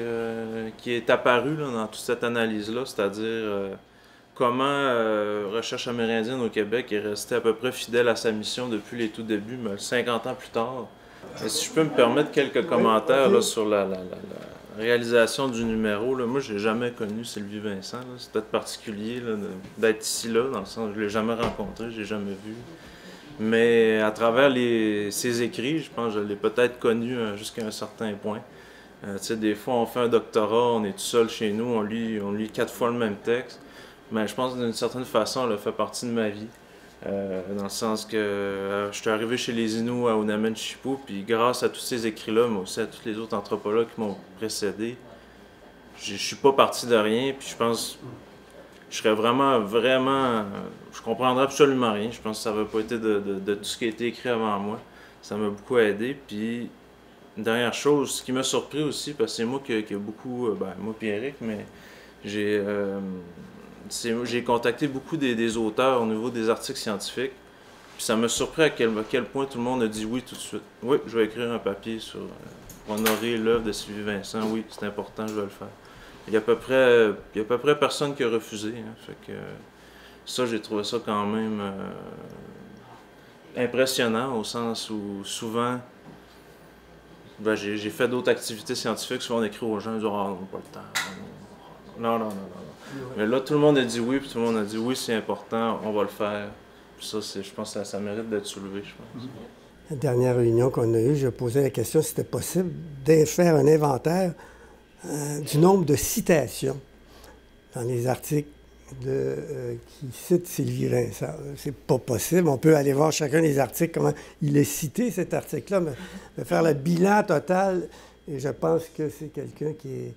est apparue là, dans toute cette analyse-là, c'est-à-dire comment Recherche amérindienne au Québec est restée à peu près fidèle à sa mission depuis les tout débuts, mais 50 ans plus tard. Et si je peux me permettre quelques commentaires là, sur la réalisation du numéro, là, moi je n'ai jamais connu Sylvie Vincent. C'est peut-être particulier d'être ici là, dans le sens où je ne l'ai jamais rencontré, je ne l'ai jamais vu. Mais à travers ses écrits, je pense que je l'ai peut-être connu jusqu'à un certain point. Tu sais, des fois on fait un doctorat, on est tout seul chez nous, on lit 4 fois le même texte. Mais je pense que d'une certaine façon, elle a fait partie de ma vie. Dans le sens que je suis arrivé chez les Inuits à Unamen-Chipou, puis grâce à tous ces écrits-là, mais aussi à tous les autres anthropologues qui m'ont précédé, je suis pas parti de rien, puis je pense je serais vraiment, je comprendrais absolument rien. Je pense que ça n'aurait pas été de tout ce qui a été écrit avant moi. Ça m'a beaucoup aidé, puis une dernière chose, ce qui m'a surpris aussi, parce que c'est moi qui a beaucoup, moi puis Eric, mais j'ai contacté beaucoup des auteurs au niveau des articles scientifiques. Puis ça m'a surpris à quel point tout le monde a dit oui tout de suite. Oui, je vais écrire un papier pour honorer l'œuvre de Sylvie Vincent. Oui, c'est important, je vais le faire. Il y a à peu près personne qui a refusé. Hein, fait que ça, j'ai trouvé ça quand même impressionnant, au sens où souvent, j'ai fait d'autres activités scientifiques. Souvent, on écrit aux gens, ils disent « Ah, non, pas le temps. » Non. Mais là, tout le monde a dit oui, puis tout le monde a dit oui, c'est important, on va le faire. Puis ça, je pense que ça mérite d'être soulevé, je pense. La dernière réunion qu'on a eue, je posais la question si c'était possible de faire un inventaire du nombre de citations dans les articles qui citent Sylvie Vincent. C'est pas possible. On peut aller voir chacun des articles, comment il est cité, cet article-là, mais faire le bilan total, et je pense que c'est quelqu'un qui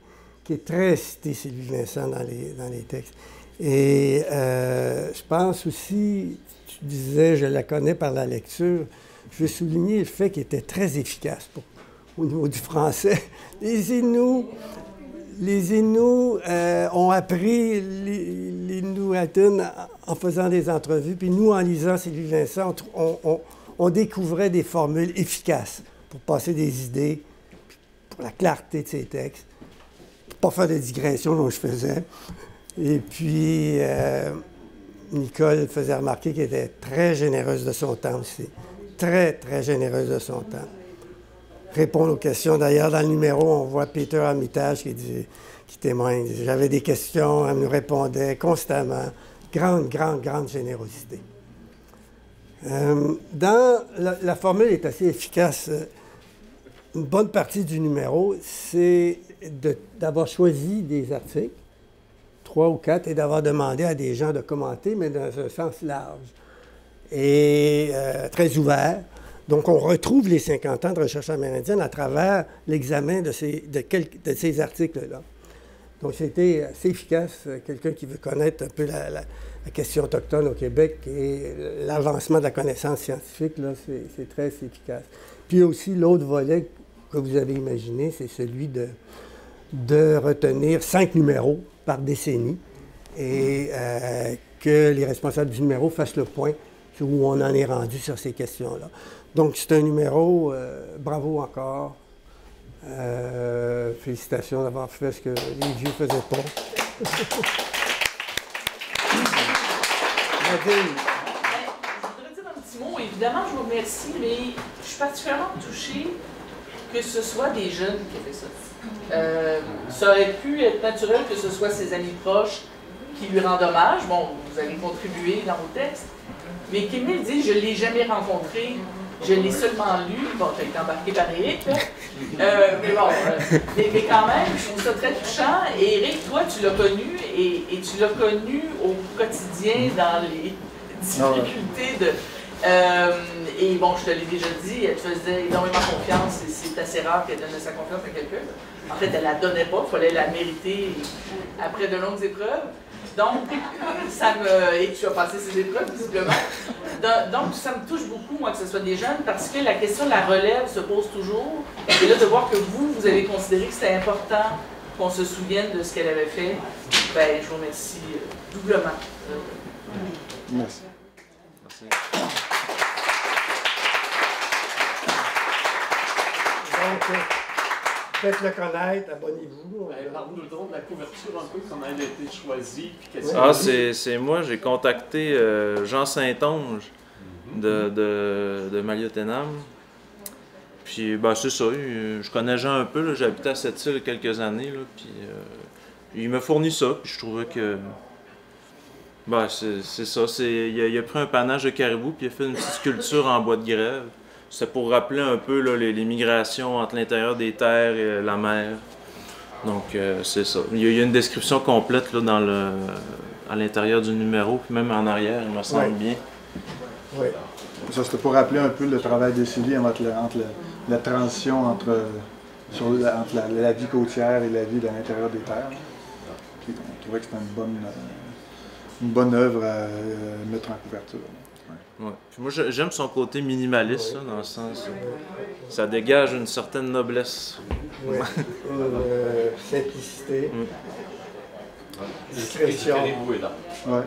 est très cité, Sylvie Vincent, dans les textes. Et je pense aussi, tu disais, je la connais par la lecture, je veux souligner le fait qu'elle était très efficace au niveau du français. Les Inuits ont appris les Inuits en faisant des entrevues, puis nous, en lisant Sylvie Vincent, on découvrait des formules efficaces pour passer des idées, pour la clarté de ses textes, pour pas faire de digressions dont je faisais. Et puis, Nicole faisait remarquer qu'elle était très généreuse de son temps aussi. Très, très généreuse de son temps. Répondre aux questions. D'ailleurs, dans le numéro, on voit Peter Armitage qui témoigne. J'avais des questions, elle me répondait constamment. Grande générosité. La formule est assez efficace. Une bonne partie du numéro, c'est d'avoir choisi des articles, 3 ou 4, et d'avoir demandé à des gens de commenter, mais dans un sens large et très ouvert. Donc, on retrouve les 50 ans de recherche amérindienne à travers l'examen de ces articles-là. Donc, c'était assez efficace. Quelqu'un qui veut connaître un peu la question autochtone au Québec et l'avancement de la connaissance scientifique, là, c'est très efficace. Puis aussi, l'autre volet que vous avez imaginé, c'est celui de retenir 5 numéros par décennie et que les responsables du numéro fassent le point sur où on en est rendu sur ces questions-là. Donc, c'est un numéro, bravo encore. Félicitations d'avoir fait ce que les vieux ne faisaient pas. Je voudrais dire un petit mot. Évidemment, je vous remercie, mais je suis particulièrement touchée que ce soit des jeunes qui aient fait ça. Ça aurait pu être naturel que ce soit ses amis proches qui lui rendent hommage. Bon, vous avez contribué dans vos textes. Mais qu'Émile dit, je ne l'ai jamais rencontré, je l'ai seulement lu. Bon, j'ai été embarqué par Éric, mais bon, mais quand même, je trouve ça très touchant. Et Éric, toi, tu l'as connu, et tu l'as connu au quotidien dans les difficultés de... et bon, je te l'ai déjà dit, elle te faisait énormément confiance, et c'est assez rare qu'elle donnait sa confiance à quelqu'un. En fait, elle ne la donnait pas, il fallait la mériter après de longues épreuves. Donc, et tu as passé ces épreuves, visiblement. Donc, ça me touche beaucoup, moi, que ce soit des jeunes, parce que la question de la relève se pose toujours. Et là, de voir que vous avez considéré que c'était important qu'on se souvienne de ce qu'elle avait fait, ben, je vous remercie doublement. Merci. Donc, faites-le connaître, abonnez-vous. Parle-nous donc de la couverture un peu, comment elle a été choisie. C'est moi, j'ai contacté Jean Saint-Onge de Maliotenam. Puis, ben, c'est ça, je connais Jean un peu, j'ai habité à Sept-Îles quelques années, là, puis il m'a fourni ça, puis je trouvais que... Ben, c'est ça, il a pris un panache de caribou, puis il a fait une petite sculpture en bois de grève. C'était pour rappeler un peu là, les migrations entre l'intérieur des terres et la mer. Donc, c'est ça. Il y a une description complète là, à l'intérieur du numéro, puis même en arrière, il me semble bien. Oui. Ça, c'était pour rappeler un peu le travail de Sylvie entre la transition entre la vie côtière et la vie de l'intérieur des terres. Puis, on trouvait que c'était une bonne œuvre à mettre en couverture. Ouais. Puis moi, j'aime son côté minimaliste, là, dans le sens où ça dégage une certaine noblesse. Oui, simplicité, discrétion. Ouais.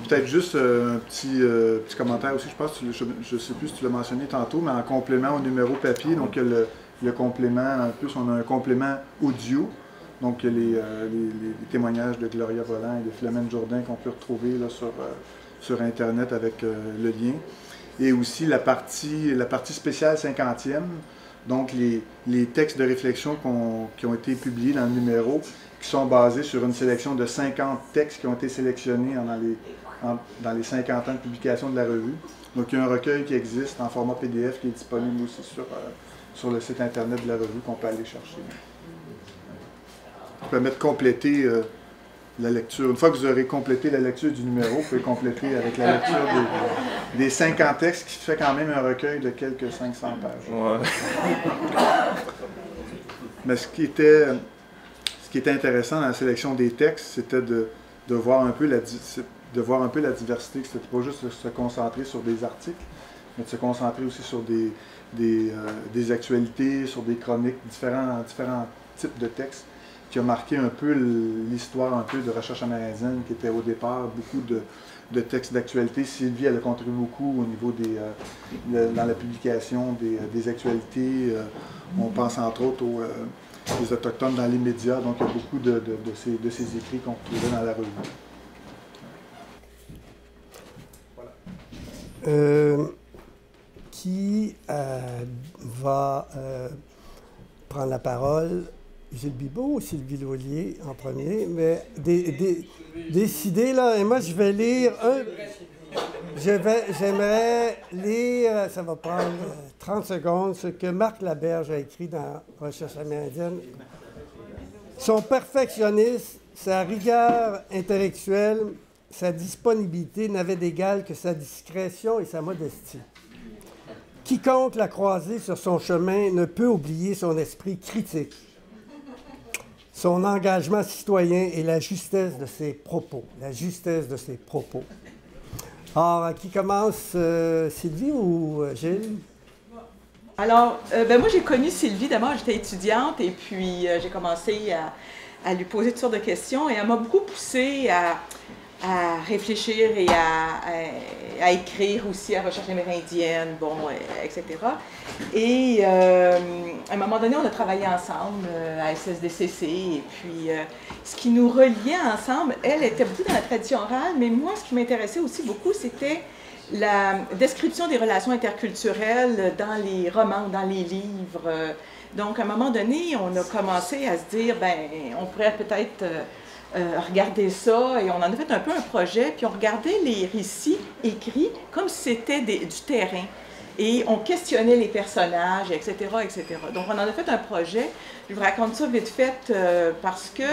Peut-être juste un petit commentaire aussi, je pense, je ne sais plus si tu l'as mentionné tantôt, mais en complément au numéro papier, donc le complément, en plus on a un complément audio, donc les témoignages de Gloria Volant et de Philomène Jourdain qu'on peut retrouver là, sur Internet avec le lien. Et aussi la partie spéciale 50e, donc les textes de réflexion qui ont été publiés dans le numéro, qui sont basés sur une sélection de 50 textes qui ont été sélectionnés dans les 50 ans de publication de la revue. Donc il y a un recueil qui existe en format PDF qui est disponible aussi sur le site Internet de la revue qu'on peut aller chercher. Ça permet de compléter la lecture. Une fois que vous aurez complété la lecture du numéro, vous pouvez compléter avec la lecture des 50 textes, qui fait quand même un recueil de quelques 500 pages. Ouais. Mais ce qui était intéressant dans la sélection des textes, c'était de voir un peu la diversité, que c'était pas juste de se concentrer sur des articles, mais de se concentrer aussi sur des actualités, sur des chroniques, différents types de textes, qui a marqué un peu l'histoire un peu de recherche amérindienne, qui était au départ beaucoup de textes d'actualité. Sylvie, elle a contribué beaucoup au niveau dans la publication des actualités. On pense entre autres aux Autochtones dans les médias, donc il y a beaucoup de ces écrits qu'on trouvait dans la revue. Voilà. Qui va prendre la parole? Gilles Bibeau ou Sylvie Laulier en premier, mais décidez là, et moi je vais lire j'aimerais lire, ça va prendre 30 secondes, ce que Marc Laberge a écrit dans Recherche amérindienne. Son perfectionnisme, sa rigueur intellectuelle, sa disponibilité n'avaient d'égal que sa discrétion et sa modestie. Quiconque l'a croisé sur son chemin ne peut oublier son esprit critique, son engagement citoyen et la justesse de ses propos. La justesse de ses propos. Alors, qui commence, Sylvie ou Gilles? Alors, moi, j'ai connu Sylvie. D'abord, j'étais étudiante et puis j'ai commencé à lui poser toutes sortes de questions et elle m'a beaucoup poussée à réfléchir et à écrire aussi, à recherche amérindienne, bon, etc. Et à un moment donné, on a travaillé ensemble à SSDCC et puis ce qui nous reliait ensemble, elle était beaucoup dans la tradition orale, mais moi, ce qui m'intéressait aussi beaucoup, c'était la description des relations interculturelles dans les romans, dans les livres. Donc, à un moment donné, on a commencé à se dire, ben, on pourrait peut-être regarder ça, et on en a fait un peu un projet, puis on regardait les récits écrits comme si c'était du terrain. Et on questionnait les personnages, etc., etc. Donc, on en a fait un projet. Je vous raconte ça vite fait parce que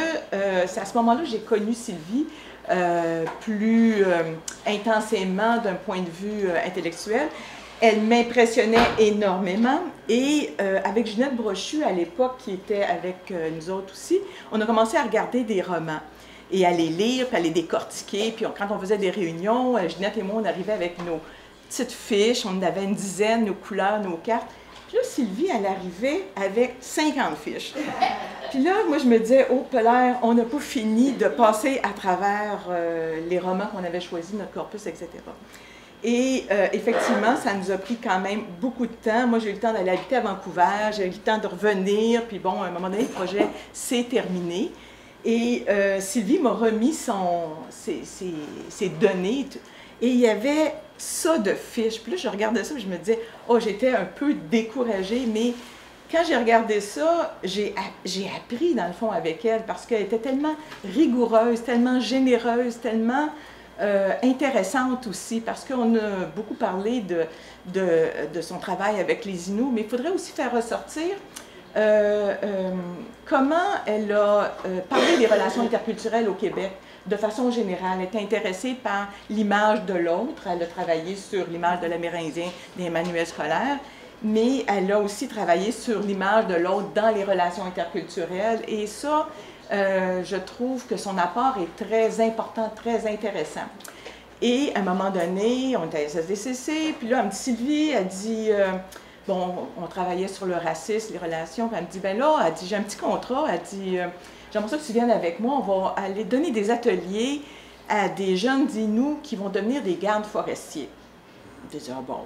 c'est à ce moment-là que j'ai connu Sylvie plus intensément d'un point de vue intellectuel. Elle m'impressionnait énormément et avec Ginette Brochu, à l'époque, qui était avec nous autres aussi, on a commencé à regarder des romans et à les lire, puis à les décortiquer. Puis quand on faisait des réunions, Ginette et moi, on arrivait avec nos petites fiches, on en avait une dizaine, nos couleurs, nos cartes. Puis là, Sylvie, elle arrivait avec 50 fiches. Puis là, moi, je me disais, oh, Pelaire, on n'a pas fini de passer à travers les romans qu'on avait choisis, notre corpus, etc. Et effectivement, ça nous a pris quand même beaucoup de temps. Moi, j'ai eu le temps d'aller habiter à Vancouver, j'ai eu le temps de revenir, puis bon, à un moment donné, le projet s'est terminé. Et Sylvie m'a remis ses données, et il y avait ça de fiches. Puis là, je regardais ça, et je me disais, oh, j'étais un peu découragée, mais quand j'ai regardé ça, j'ai appris, dans le fond, avec elle, parce qu'elle était tellement rigoureuse, tellement généreuse, tellement intéressante aussi, parce qu'on a beaucoup parlé de son travail avec les Inuits, mais il faudrait aussi faire ressortir comment elle a parlé des relations interculturelles au Québec de façon générale. Elle était intéressée par l'image de l'autre. Elle a travaillé sur l'image de l'Amérindien des manuels scolaires, mais elle a aussi travaillé sur l'image de l'autre dans les relations interculturelles. Et ça, je trouve que son apport est très important, très intéressant. Et à un moment donné, on était à SSDCC, puis là, elle me dit, Sylvie, elle dit, bon, on travaillait sur le racisme, les relations, puis elle me dit, ben là, elle dit, j'ai un petit contrat, elle dit, j'aimerais ça que tu viennes avec moi, on va aller donner des ateliers à des jeunes d'Inuits qui vont devenir des gardes forestiers. J'ai dit, ah bon,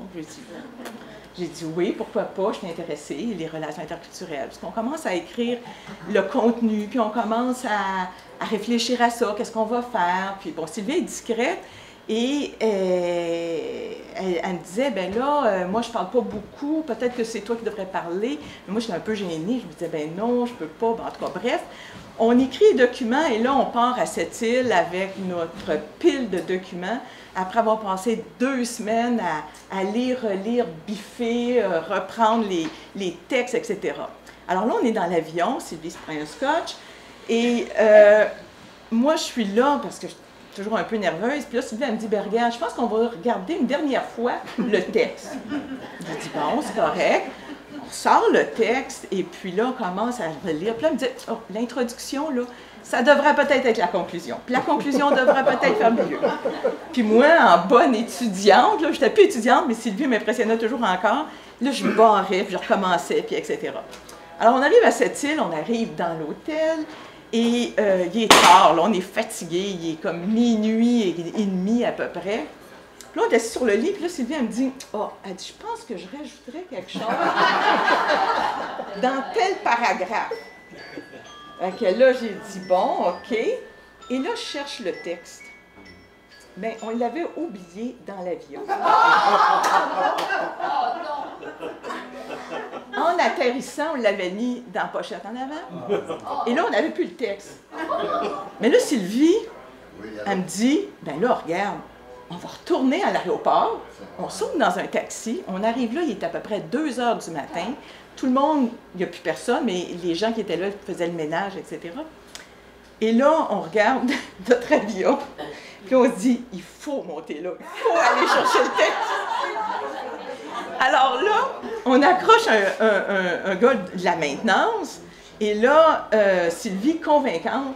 j'ai dit oui, pourquoi pas, je suis intéressée, les relations interculturelles. Parce qu'on commence à écrire le contenu, puis on commence à réfléchir à ça, qu'est-ce qu'on va faire. Puis bon, Sylvie est discrète et elle me disait, ben là, moi je parle pas beaucoup, peut-être que c'est toi qui devrais parler. Mais moi, j'étais un peu gênée, je me disais, ben non, je peux pas. Ben, en tout cas, bref, on écrit les documents et là, on part à cette île avec notre pile de documents. Après avoir passé 2 semaines à lire, relire, biffer, reprendre les textes, etc. Alors là, on est dans l'avion, Sylvie se prend un scotch, et moi, je suis là parce que je suis toujours un peu nerveuse, puis là, Sylvie, elle me dit, ben regarde, je pense qu'on va regarder une dernière fois le texte. Je dis, bon, c'est correct. On sort le texte, et puis là, on commence à relire. Puis là, elle me dit, oh, l'introduction, là, ça devrait peut-être être la conclusion. Puis la conclusion devrait peut-être faire mieux. Puis moi, en bonne étudiante, là, je n'étais plus étudiante, mais Sylvie m'impressionnait toujours encore. Là, je me barrais, puis je recommençais, puis etc. Alors, on arrive à cette île, on arrive dans l'hôtel, et il est tard, là, on est fatigué, il est comme minuit et demi à peu près. Puis là, on est assis sur le lit, puis là, Sylvie, elle me dit, oh, elle dit, je pense que je rajouterais quelque chose dans tel paragraphe. Donc là, j'ai dit, bon, OK. Et là, je cherche le texte. Bien, on l'avait oublié dans l'avion. En atterrissant, on l'avait mis dans la pochette en avant. Et là, on n'avait plus le texte. Mais là, Sylvie, elle me dit, ben là, regarde, on va retourner à l'aéroport. On saute dans un taxi. On arrive là, il est à peu près 2 heures du matin. Tout le monde, il n'y a plus personne, mais les gens qui étaient là faisaient le ménage, etc. Et là, on regarde notre avion, puis on se dit, il faut monter là, il faut aller chercher le texte. Alors là, on accroche un gars de la maintenance, et là, Sylvie, convaincante,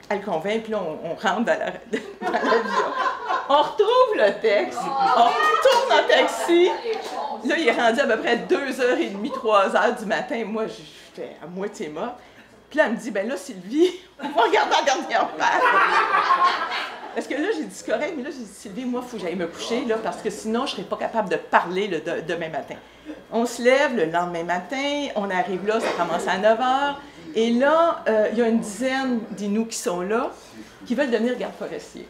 elle convainc, puis là, on rentre dans l'avion. On retrouve le texte, on retourne en taxi. Là, il est rendu à peu près 2h30, 3h du matin. Moi, j'étais à moitié morte. Puis là, elle me dit, ben là, Sylvie, on va regarder la dernière page. Parce que là, j'ai dit, c'est correct, mais là, j'ai dit, Sylvie, moi, il faut que j'aille me coucher, là, parce que sinon, je ne serais pas capable de parler le demain matin. On se lève le lendemain matin, on arrive là, ça commence à 9h. Et là, il y a une dizaine d'Inuits qui sont là, qui veulent devenir gardes forestiers.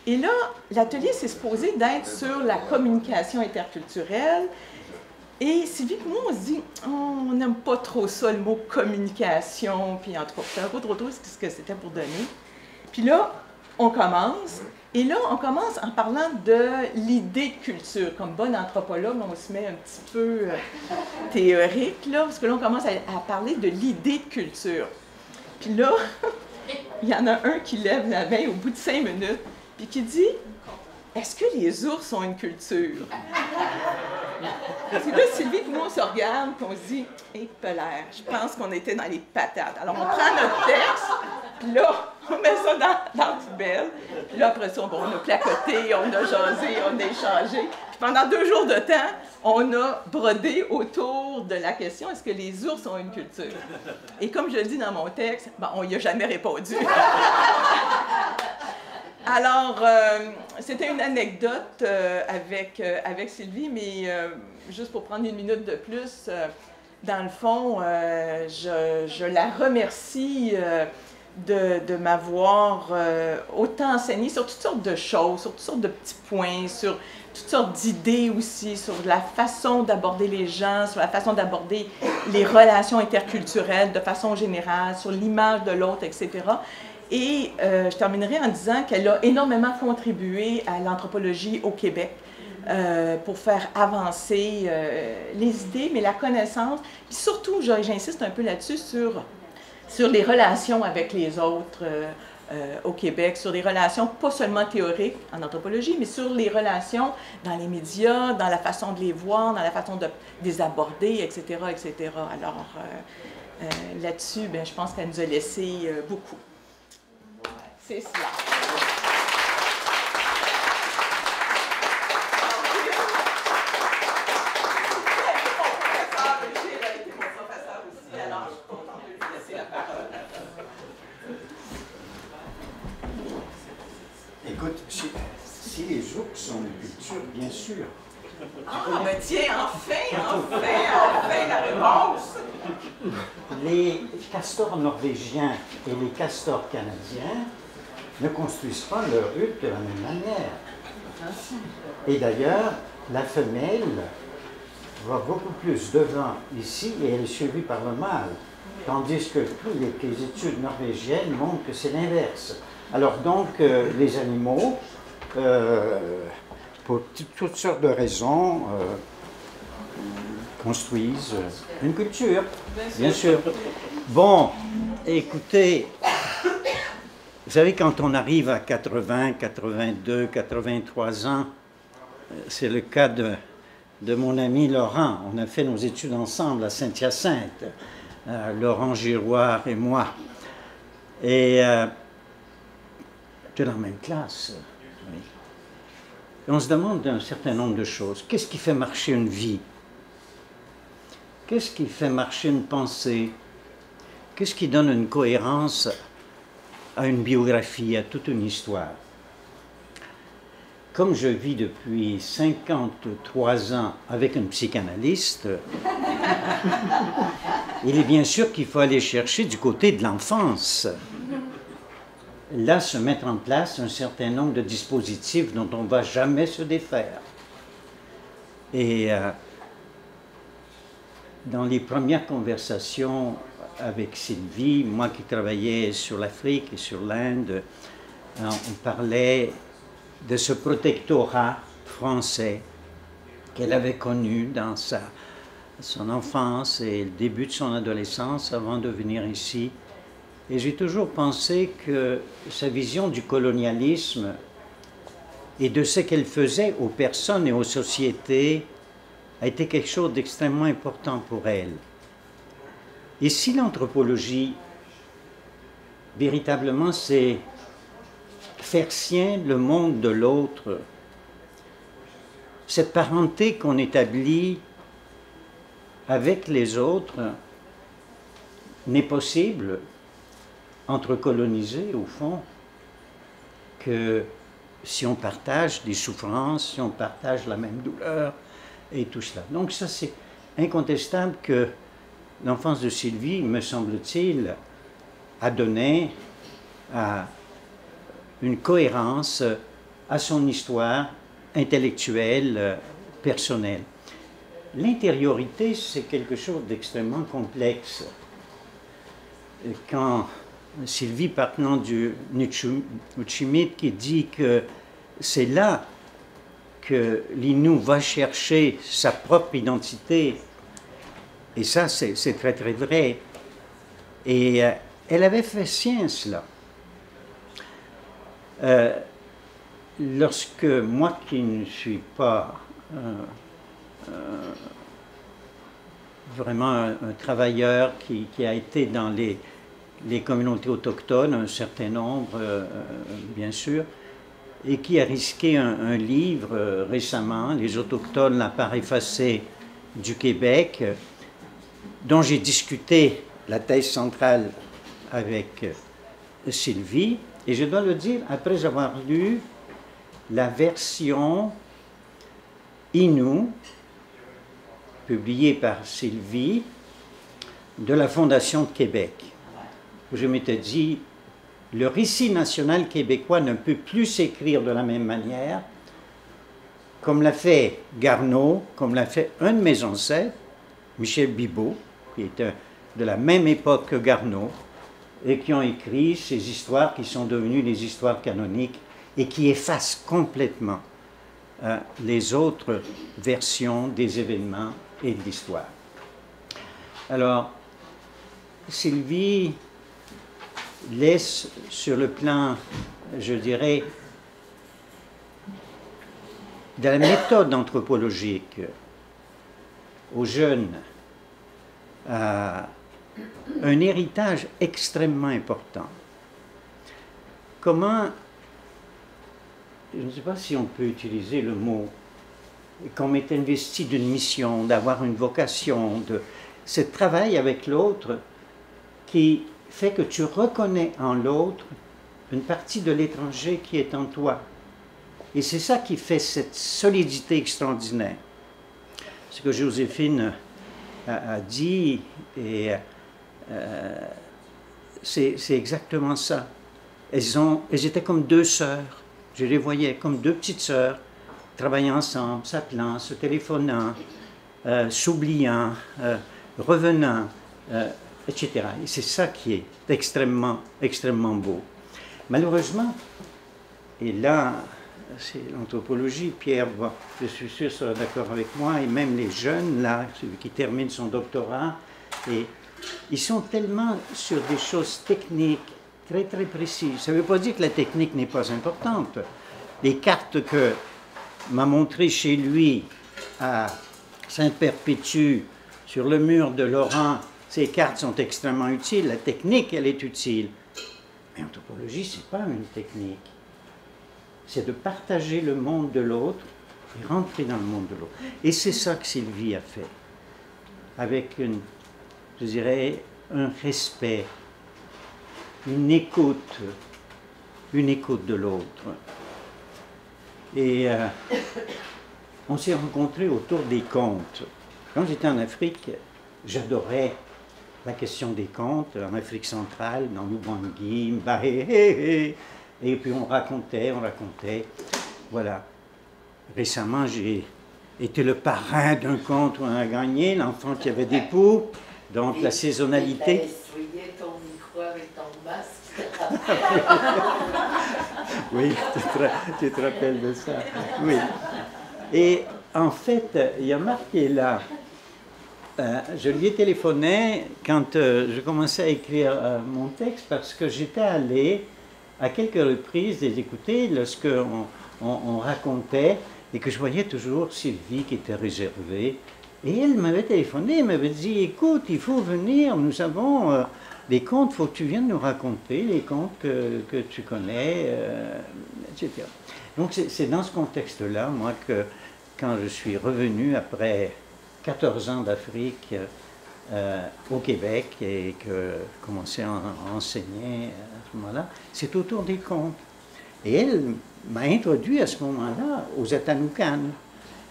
Et là, l'atelier s'est supposé d'être sur la communication interculturelle. Et Sylvie et moi, on se dit, oh, on n'aime pas trop ça, le mot communication. Puis en tout cas, je ne savais pas trop ce que c'était pour donner. Puis là, on commence. Et là, on commence en parlant de l'idée de culture. Comme bonne anthropologue, on se met un petit peu théorique, là, parce que là, on commence à parler de l'idée de culture. Puis là, il y en a un qui lève la main au bout de 5 minutes, puis qui dit, « Est-ce que les ours ont une culture? » C'est là, Sylvie, puis moi, on se regarde, puis on se dit, « Hé, Pelaire, je pense qu'on était dans les patates. » Alors, on prend notre texte, puis là, on met ça dans la poubelle. Puis là, après ça, on a placoté, on a jasé, on a échangé. Puis pendant 2 jours de temps, on a brodé autour de la question, est-ce que les ours ont une culture? Et comme je le dis dans mon texte, ben, on n'y a jamais répondu. Alors, c'était une anecdote avec Sylvie, mais juste pour prendre 1 minute de plus, dans le fond, je la remercie de m'avoir autant enseigné sur toutes sortes de choses, sur toutes sortes de petits points, sur toutes sortes d'idées aussi, sur la façon d'aborder les gens, sur la façon d'aborder les relations interculturelles de façon générale, sur l'image de l'autre, etc. Et je terminerai en disant qu'elle a énormément contribué à l'anthropologie au Québec pour faire avancer les idées, mais la connaissance. Puis surtout, j'insiste un peu là-dessus, sur les relations avec les autres au Québec, sur les relations pas seulement théoriques en anthropologie, mais sur les relations dans les médias, dans la façon de les voir, dans la façon de les aborder, etc., etc. Alors, là-dessus, je pense qu'elle nous a laissé beaucoup. C'est cela. Écoute, si les ours ont une culture, bien sûr. Ah, ben tiens, enfin la réponse! Les castors norvégiens et les castors canadiens ne construisent pas leur hutte de la même manière. Et d'ailleurs, la femelle va beaucoup plus devant ici et elle est suivie par le mâle. Tandis que toutes les études norvégiennes montrent que c'est l'inverse. Alors donc, les animaux, pour toutes sortes de raisons, construisent une culture, bien sûr. Bon, écoutez, vous savez, quand on arrive à 80, 82, 83 ans, c'est le cas de mon ami Laurent. On a fait nos études ensemble à Saint-Hyacinthe, Laurent Giroir et moi. Et de la même classe. Oui. Et on se demande un certain nombre de choses. Qu'est-ce qui fait marcher une vie? Qu'est-ce qui fait marcher une pensée? Qu'est-ce qui donne une cohérence à une biographie, à toute une histoire? Comme je vis depuis 53 ans avec une psychanalyste, il est bien sûr qu'il faut aller chercher du côté de l'enfance. Là, se mettre en place un certain nombre de dispositifs dont on ne va jamais se défaire. Et dans les premières conversations avec Sylvie, moi qui travaillais sur l'Afrique et sur l'Inde, on parlait de ce protectorat français qu'elle avait connu dans son enfance et le début de son adolescence avant de venir ici. Et j'ai toujours pensé que sa vision du colonialisme et de ce qu'elle faisait aux personnes et aux sociétés a été quelque chose d'extrêmement important pour elle. Et si l'anthropologie, véritablement, c'est faire sien le monde de l'autre, cette parenté qu'on établit avec les autres n'est possible entre colonisés, au fond, que si on partage des souffrances, si on partage la même douleur et tout cela. Donc ça, c'est incontestable que l'enfance de Sylvie, me semble-t-il, a donné une cohérence à son histoire intellectuelle, personnelle. L'intériorité, c'est quelque chose d'extrêmement complexe. Quand Sylvie, partant du Schmitt, qui dit que c'est là que l'Innu va chercher sa propre identité, et ça, c'est très très vrai. Et elle avait fait sien cela. Lorsque moi, qui ne suis pas vraiment un travailleur qui a été dans les communautés autochtones, un certain nombre, bien sûr, et qui a risqué un livre récemment, Les Autochtones, la part effacée du Québec, dont j'ai discuté la thèse centrale avec Sylvie, et je dois le dire, après avoir lu la version Innu, publiée par Sylvie, de la Fondation de Québec. Je m'étais dit, le récit national québécois ne peut plus s'écrire de la même manière, comme l'a fait Garneau, comme l'a fait un de mes ancêtres, Michel Bibeau, qui était de la même époque que Garneau, et qui ont écrit ces histoires qui sont devenues les histoires canoniques et qui effacent complètement les autres versions des événements et de l'histoire. Alors, Sylvie laisse sur le plan, je dirais, de la méthode anthropologique aux jeunes un héritage extrêmement important. Comment, je ne sais pas si on peut utiliser le mot, qu'on m'est investi d'une mission, d'avoir une vocation, de ce travail avec l'autre qui fait que tu reconnais en l'autre une partie de l'étranger qui est en toi. Et c'est ça qui fait cette solidité extraordinaire. Ce que Joséphine a dit, et c'est exactement ça. Elles étaient comme deux sœurs. Je les voyais comme deux petites sœurs, travaillant ensemble, s'appelant, se téléphonant, s'oubliant, revenant, etc. Et c'est ça qui est extrêmement, extrêmement beau. Malheureusement, et là, c'est l'anthropologie, Pierre, je suis sûr, sera d'accord avec moi, et même les jeunes, là, celui qui termine son doctorat, et ils sont tellement sur des choses techniques, très, très précises. Ça ne veut pas dire que la technique n'est pas importante. Les cartes que m'a montrées chez lui à Sainte-Perpétue, sur le mur de Laurent, ces cartes sont extrêmement utiles. La technique, elle est utile. Mais l'anthropologie, ce n'est pas une technique. C'est de partager le monde de l'autre et rentrer dans le monde de l'autre. Et c'est ça que Sylvie a fait. Avec je dirais, un respect, une écoute de l'autre. Et on s'est rencontrés autour des contes. Quand j'étais en Afrique, j'adorais la question des contes, en Afrique centrale, dans l'Oubangui, Mbahé, et puis on racontait, voilà. Récemment, j'ai été le parrain d'un conte où on a gagné, l'enfant qui avait des poux, donc la saisonnalité. Tu as essuyé ton micro avec ton masque. Oui, tu te rappelles de ça. Oui. Et en fait, il y a marqué là, je lui ai téléphoné quand je commençais à écrire mon texte parce que j'étais allé à quelques reprises les écouter lorsqu'on racontait, et que je voyais toujours Sylvie qui était réservée. Et elle m'avait téléphoné, elle m'avait dit, écoute, il faut venir, nous avons des contes, il faut que tu viennes nous raconter les contes que tu connais, etc. Donc c'est dans ce contexte-là, moi, que quand je suis revenu après 14 ans d'Afrique au Québec et que je commençais à enseigner à ce moment-là, c'est autour des contes. Et elle m'a introduit à ce moment-là aux Atanoukan.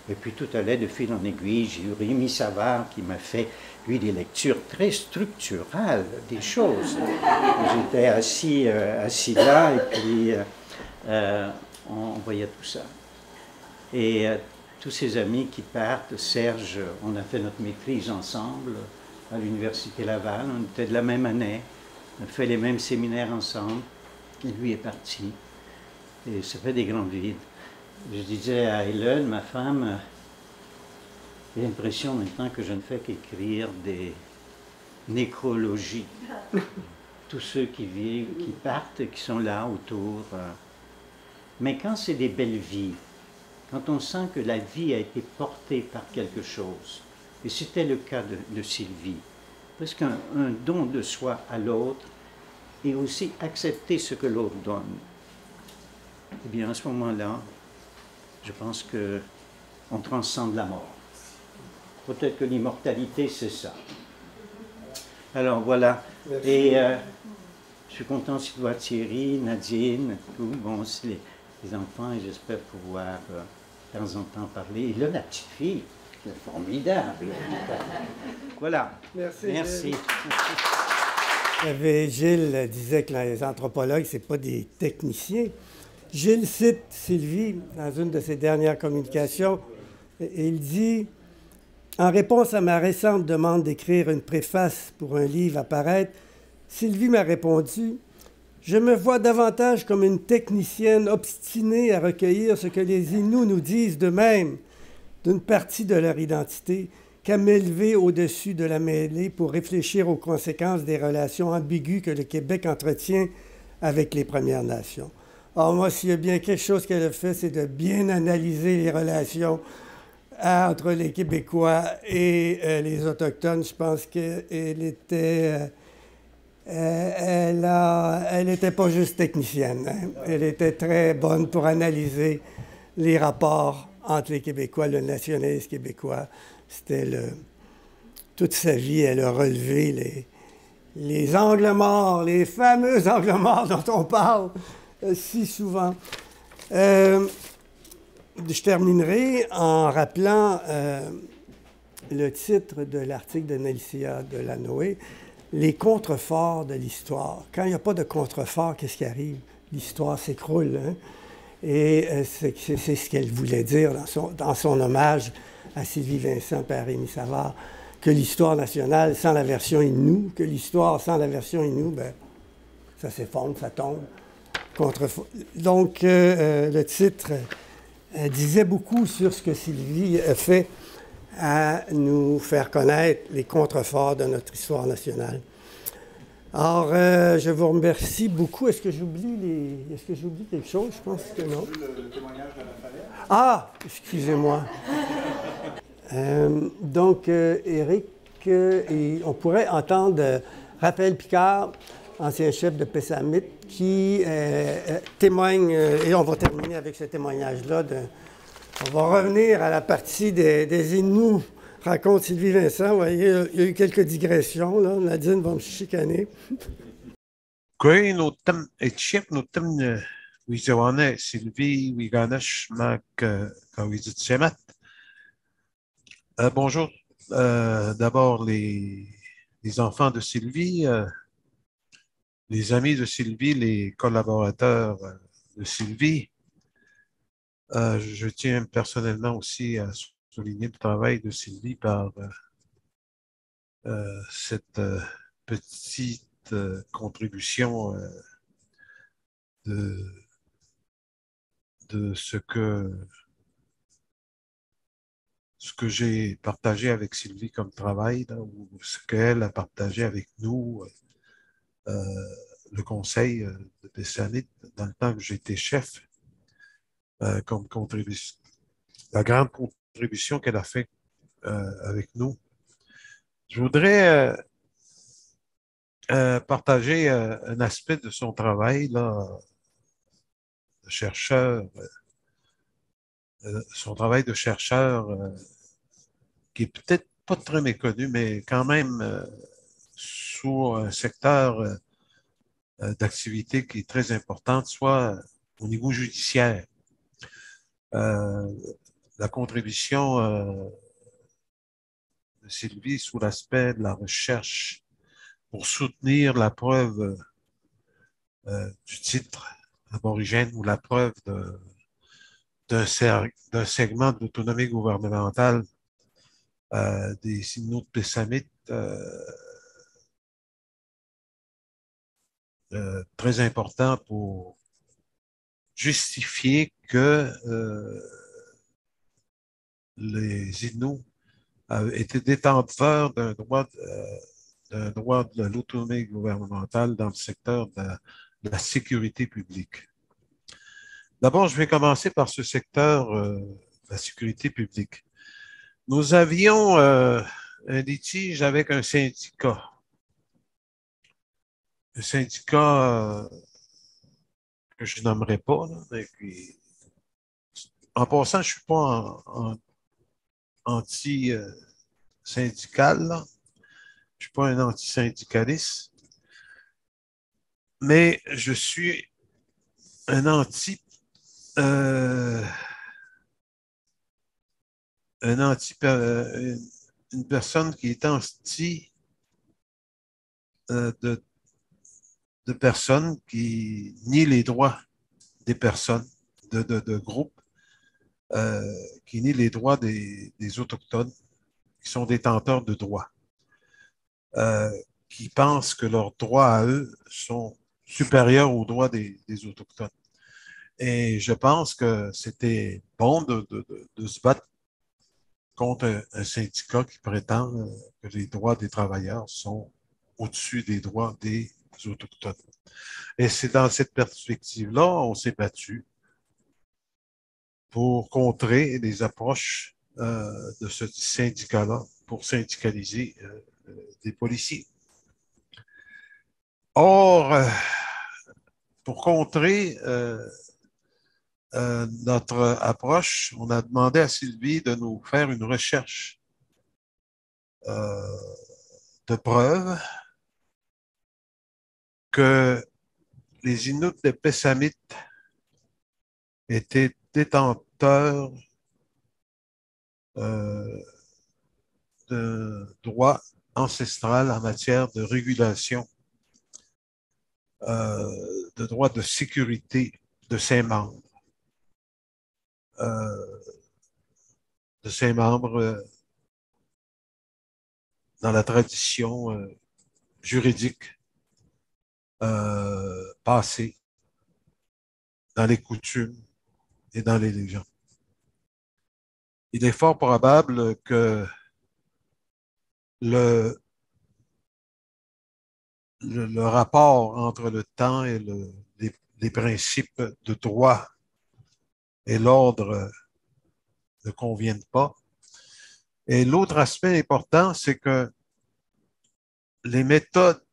Et puis tout allait de fil en aiguille. J'ai eu Rémi Savard qui m'a fait, lui, des lectures très structurales des choses. J'étais assis là et puis on voyait tout ça. Et tous ces amis qui partent, Serge, on a fait notre maîtrise ensemble à l'Université Laval, on était de la même année, on a fait les mêmes séminaires ensemble, et lui est parti. Et ça fait des grands vides. Je disais à Hélène, ma femme, j'ai l'impression maintenant que je ne fais qu'écrire des nécrologies. Tous ceux qui vivent, qui partent, qui sont là autour. Mais quand c'est des belles vies, quand on sent que la vie a été portée par quelque chose, et c'était le cas de Sylvie, parce qu'un don de soi à l'autre et aussi accepter ce que l'autre donne, eh bien à ce moment-là, je pense qu'on transcende la mort. Peut-être que l'immortalité, c'est ça. Alors voilà. Merci. Et je suis content si tu vois Thierry, Nadine, tout. Bon, aussi les enfants, et j'espère pouvoir de temps en temps parler. Et là, la petite fille, c'est formidable. Voilà. Merci. Merci. Gilles disait que les anthropologues, ce n'est pas des techniciens. Gilles cite Sylvie dans une de ses dernières communications et il dit « En réponse à ma récente demande d'écrire une préface pour un livre à paraître, Sylvie m'a répondu « Je me vois davantage comme une technicienne obstinée à recueillir ce que les Inuits nous disent d'eux-mêmes, d'une partie de leur identité, qu'à m'élever au-dessus de la mêlée pour réfléchir aux conséquences des relations ambiguës que le Québec entretient avec les Premières Nations. » Or, moi, s'il y a bien quelque chose qu'elle a fait, c'est de bien analyser les relations entre les Québécois et les Autochtones. Je pense qu'elle était... elle n'était pas juste technicienne. Hein? Elle était très bonne pour analyser les rapports entre les Québécois, le nationalisme québécois. C'était toute sa vie, elle a relevé les angles morts, les fameux angles morts dont on parle si souvent. Je terminerai en rappelant le titre de l'article de Nélicia Delanoë, « Les contreforts de l'histoire ». Quand il n'y a pas de contrefort, qu'est-ce qui arrive? L'histoire s'écroule. Hein? Et c'est ce qu'elle voulait dire dans son hommage à Sylvie Vincent et à Rémi Savard, que l'histoire nationale sans la version Innu, que l'histoire sans la version Innu, ben, ça s'effondre, ça tombe. Donc, le titre disait beaucoup sur ce que Sylvie a fait à nous faire connaître les contreforts de notre histoire nationale. Alors, je vous remercie beaucoup. Est-ce que j'oublie quelque chose? Je pense que non. Le témoignage de Raphaël. Ah! Excusez-moi. Donc, Éric, on pourrait entendre Raphaël Picard, ancien chef de Pessamit, qui témoigne, et on va terminer avec ce témoignage-là. On va revenir à la partie des Inuits, raconte Sylvie Vincent. Vous voyez, il y a eu quelques digressions, là. Nadine va me chicaner. Oui, nous sommes chefs, nous sommes Wizawana, Sylvie, Wiganash, Mac, Kawizitsemat. Bonjour. D'abord, les enfants de Sylvie, les amis de Sylvie, les collaborateurs de Sylvie. Je tiens personnellement aussi à souligner le travail de Sylvie par cette petite contribution de ce que j'ai partagé avec Sylvie comme travail, là, ou ce qu'elle a partagé avec nous, le conseil de Pessamit, dans le temps que j'étais chef, comme contribution la grande contribution qu'elle a fait avec nous. Je voudrais partager un aspect de son travail, là, de chercheur, son travail de chercheur qui est peut-être pas très méconnu, mais quand même sous un secteur d'activité qui est très importante, soit au niveau judiciaire. La contribution de Sylvie sous l'aspect de la recherche pour soutenir la preuve du titre aborigène ou la preuve d'un segment de l'autonomie gouvernementale des Inuits Pessamites très important pour justifier que les Inuits étaient détenteurs d'un droit de l'autonomie gouvernementale dans le secteur de la sécurité publique. D'abord, je vais commencer par ce secteur de la sécurité publique. Nous avions un litige avec un syndicat. Un syndicat que je nommerai pas, là, mais qui, en passant, je ne suis pas anti-syndical, je ne suis pas un anti-syndicaliste, mais je suis un une personne qui est anti de personnes qui nient les droits des personnes, de groupes qui nient les droits des Autochtones, qui sont détenteurs de droits, qui pensent que leurs droits à eux sont supérieurs aux droits des Autochtones. Et je pense que c'était bon de se battre contre un syndicat qui prétend que les droits des travailleurs sont au-dessus des droits des Autochtones. Et c'est dans cette perspective-là, on s'est battu pour contrer les approches de ce syndicat-là pour syndicaliser des policiers. Or, pour contrer notre approche, on a demandé à Sylvie de nous faire une recherche de preuves que les Inuits de Pessamites étaient détenteurs de droits ancestrales en matière de régulation, de droits de sécurité de ses membres. Dans la tradition juridique passée, dans les coutumes et dans les légendes. Il est fort probable que le rapport entre le temps et les principes de droit et l'ordre ne conviennent pas. Et l'autre aspect important, c'est que les méthodes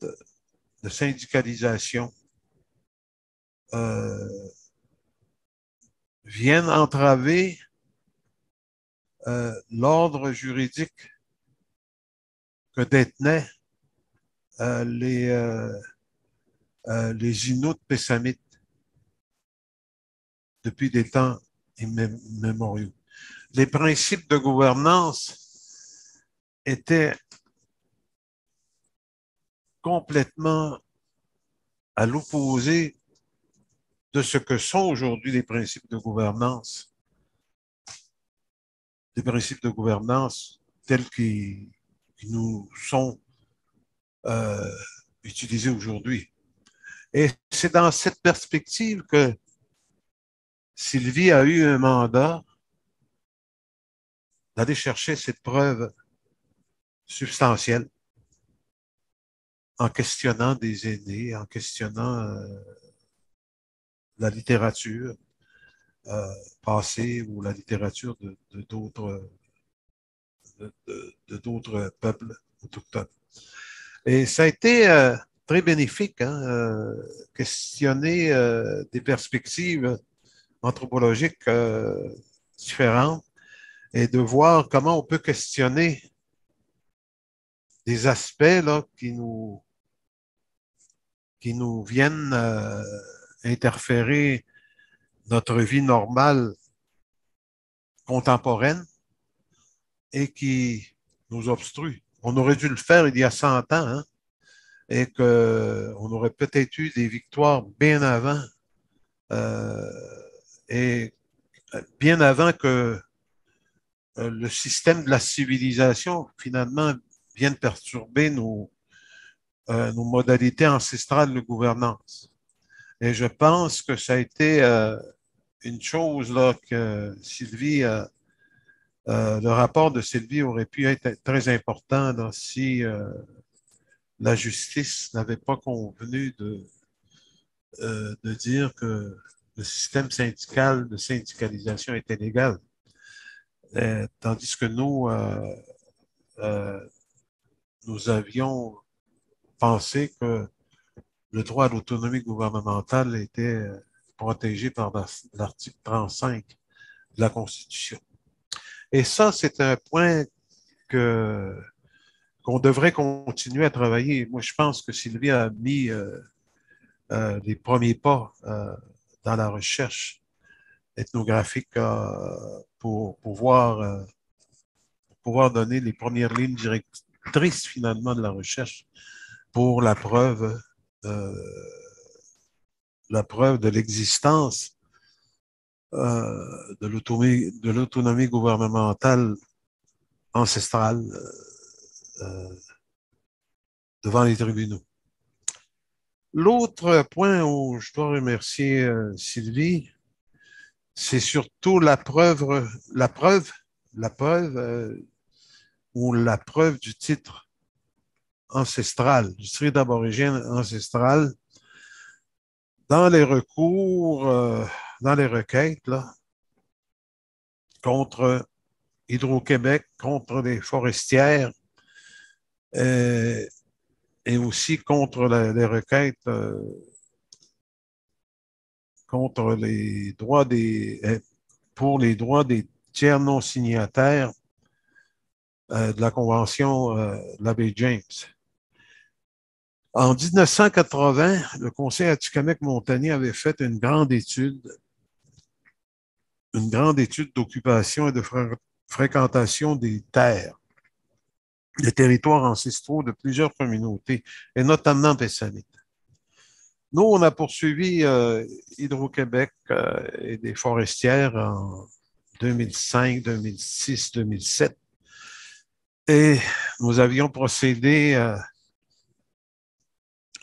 de syndicalisation viennent entraver l'ordre juridique que détenaient les Inuits Pessamites depuis des temps immémoriaux. Les principes de gouvernance étaient complètement à l'opposé de ce que sont aujourd'hui les principes de gouvernance. Les principes de gouvernance tels qu'ils nous sont utilisés aujourd'hui. Et c'est dans cette perspective que Sylvie a eu un mandat d'aller chercher cette preuve substantielle en questionnant des aînés, en questionnant la littérature, passée ou la littérature de d'autres peuples autochtones. Et ça a été très bénéfique, hein, questionner des perspectives anthropologiques différentes et de voir comment on peut questionner des aspects là, qui nous viennent interférer notre vie normale contemporaine et qui nous obstruent. On aurait dû le faire il y a 100 ans, hein, et qu'on aurait peut-être eu des victoires bien avant, et bien avant que le système de la civilisation, finalement, vienne perturber nos modalités ancestrales de gouvernance. Et je pense que ça a été une chose là, que Sylvie, le rapport de Sylvie aurait pu être très important là, si la justice n'avait pas convenu de dire que le système syndical de syndicalisation était légal. Tandis que nous avions pensé que le droit à l'autonomie gouvernementale était protégé par l'article 35 de la Constitution. Et ça, c'est un point qu'on devrait continuer à travailler. Moi, je pense que Sylvie a mis les premiers pas dans la recherche ethnographique pour pouvoir donner les premières lignes directrices finalement de la recherche pour la preuve de l'existence de l'autonomie gouvernementale ancestrale devant les tribunaux. L'autre point où je dois remercier Sylvie, c'est surtout la preuve ou la preuve du titre ancestral, du titre d'aborigène ancestral dans les recours, dans les requêtes là, contre Hydro-Québec, contre les forestières et aussi contre les requêtes contre les droits pour les droits des tiers non signataires de la Convention de la baie James. En 1980, le Conseil Atikamekw-Montagny avait fait une grande étude d'occupation et de fréquentation des terres, des territoires ancestraux de plusieurs communautés, et notamment Pessamit. Nous, on a poursuivi Hydro-Québec et des forestières en 2005, 2006, 2007, et nous avions procédé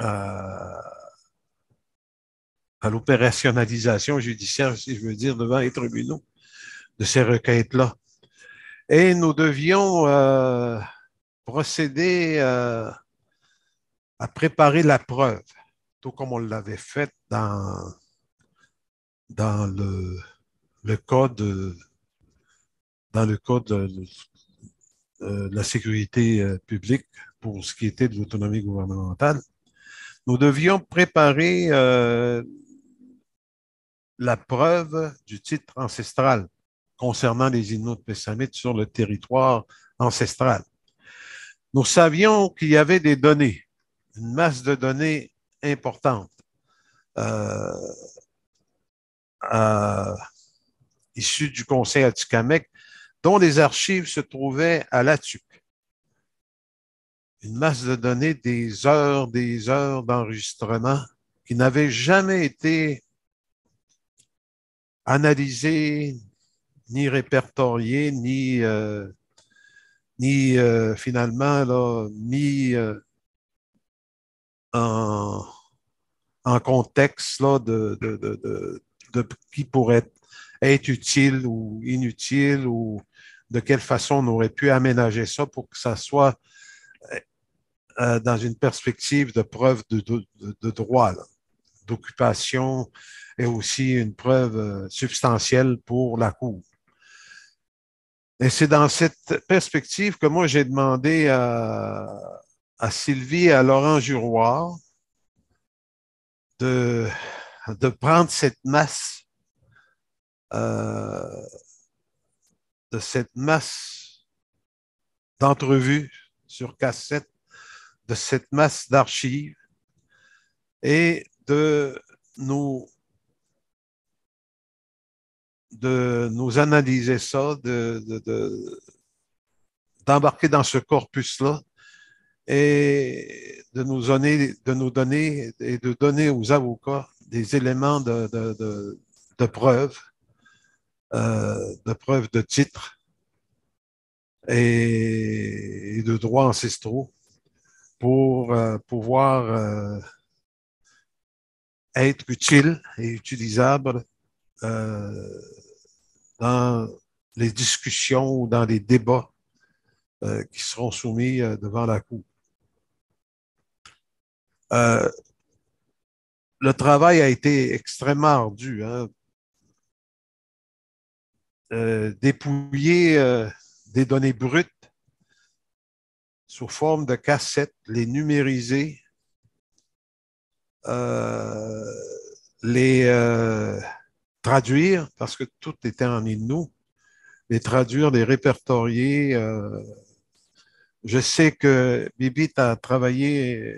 à l'opérationnalisation judiciaire, si je veux dire, devant les tribunaux de ces requêtes-là. Et nous devions procéder à préparer la preuve, tout comme on l'avait fait dans le cas de la sécurité publique pour ce qui était de l'autonomie gouvernementale. Nous devions préparer la preuve du titre ancestral concernant les Inuits Pessamit sur le territoire ancestral. Nous savions qu'il y avait des données, une masse de données importante issues du Conseil Atikamekw, dont les archives se trouvaient à l'Atuc. Une masse de données, des heures d'enregistrement qui n'avaient jamais été analysées, ni répertoriées, ni finalement là, mis en contexte là, de qui pourrait être utile ou inutile ou de quelle façon on aurait pu aménager ça pour que ça soit dans une perspective de preuve de droit, là, d'occupation est aussi une preuve substantielle pour la Cour. Et c'est dans cette perspective que moi, j'ai demandé à Sylvie et à Laurent Giroir de prendre cette masse d'entrevues sur cassette, de cette masse d'archives et de nous analyser ça, d'embarquer dans ce corpus-là et de nous donner et de donner aux avocats des éléments de preuve, de titre et de droits ancestraux pour pouvoir être utile et utilisable dans les discussions ou dans les débats qui seront soumis devant la Cour. Le travail a été extrêmement ardu, hein. Dépouiller des données brutes sous forme de cassettes, les numériser, les traduire, parce que tout était en Innu, les traduire, les répertorier. Je sais que Bibit a travaillé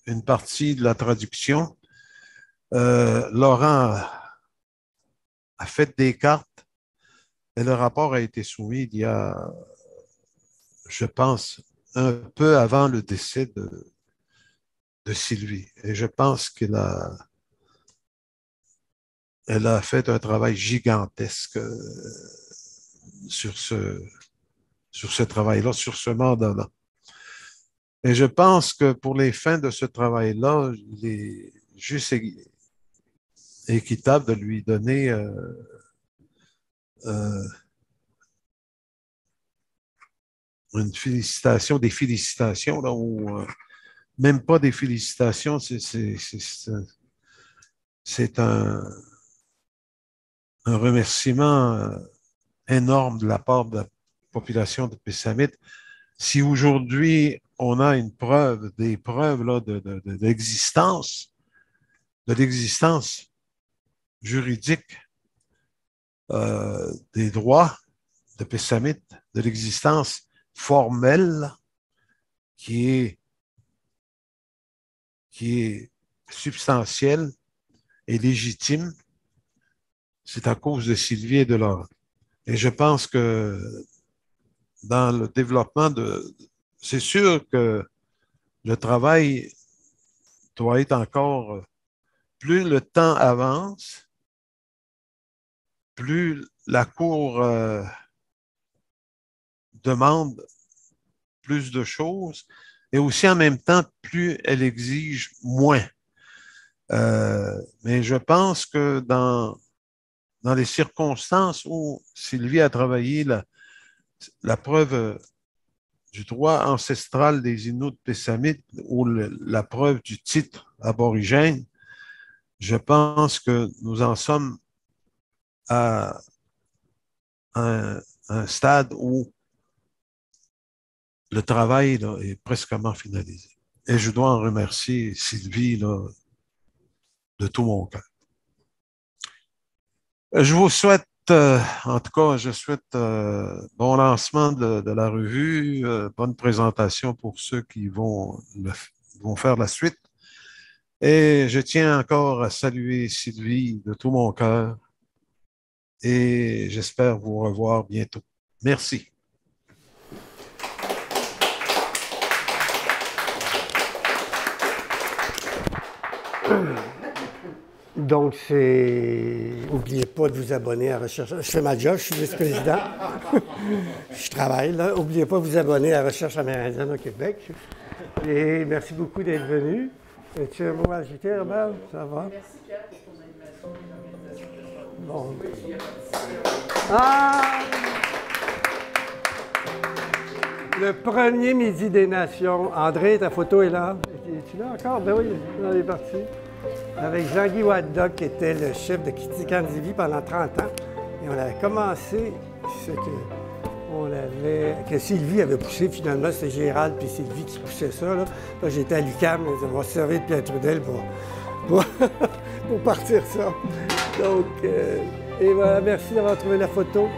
une partie de la traduction. Laurent a fait des cartes et le rapport a été soumis il y a, je pense, un peu avant le décès de Sylvie. Et je pense qu'elle a fait un travail gigantesque sur ce travail-là, sur ce mandat-là. Et je pense que pour les fins de ce travail-là, il est juste équitable de lui donner une félicitation, des félicitations, là, ou même pas des félicitations, c'est un remerciement énorme de la part de la population de Pessamit. Si aujourd'hui on a une preuve, des preuves là, de l'existence juridique des droits de Pessamit, de l'existence formelle qui est substantielle et légitime, c'est à cause de Sylvie et de Laurent. Et je pense que dans le développement c'est sûr que le travail doit être encore, plus le temps avance, plus la Cour demande plus de choses et aussi en même temps, plus elle exige moins. Mais je pense que dans les circonstances où Sylvie a travaillé la preuve du droit ancestral des Inuits de Pessamit ou la preuve du titre aborigène, je pense que nous en sommes à un stade où le travail là, est presqu'ement finalisé. Et je dois en remercier Sylvie là, de tout mon cœur. Je vous souhaite, en tout cas, je souhaite bon lancement de la revue, bonne présentation pour ceux qui vont faire la suite. Et je tiens encore à saluer Sylvie de tout mon cœur et j'espère vous revoir bientôt. Merci. Donc, n'oubliez pas de vous abonner à Recherche. Je fais ma job, je suis vice-président. Je travaille, là. N'oubliez pas de vous abonner à Recherche amérindienne au Québec. Et merci beaucoup d'être venu. Tu as un mot à ajouter, Robert? Ça va? Merci, Pierre, pour ton animation et l'organisation. Bon. Le premier Midi des Nations. André, ta photo est là. Es-tu là encore? Ben oui, on est parti. avec Jean-Guy Wadda, qui était le chef de Kitikandjivi pendant 30 ans. Et on avait commencé ce que Sylvie avait poussé finalement, c'était Gérald puis Sylvie qui poussait ça. Là, j'étais à l'UQAM, on va se servir de Pierre Trudel pour partir ça. Donc, et voilà, merci d'avoir trouvé la photo.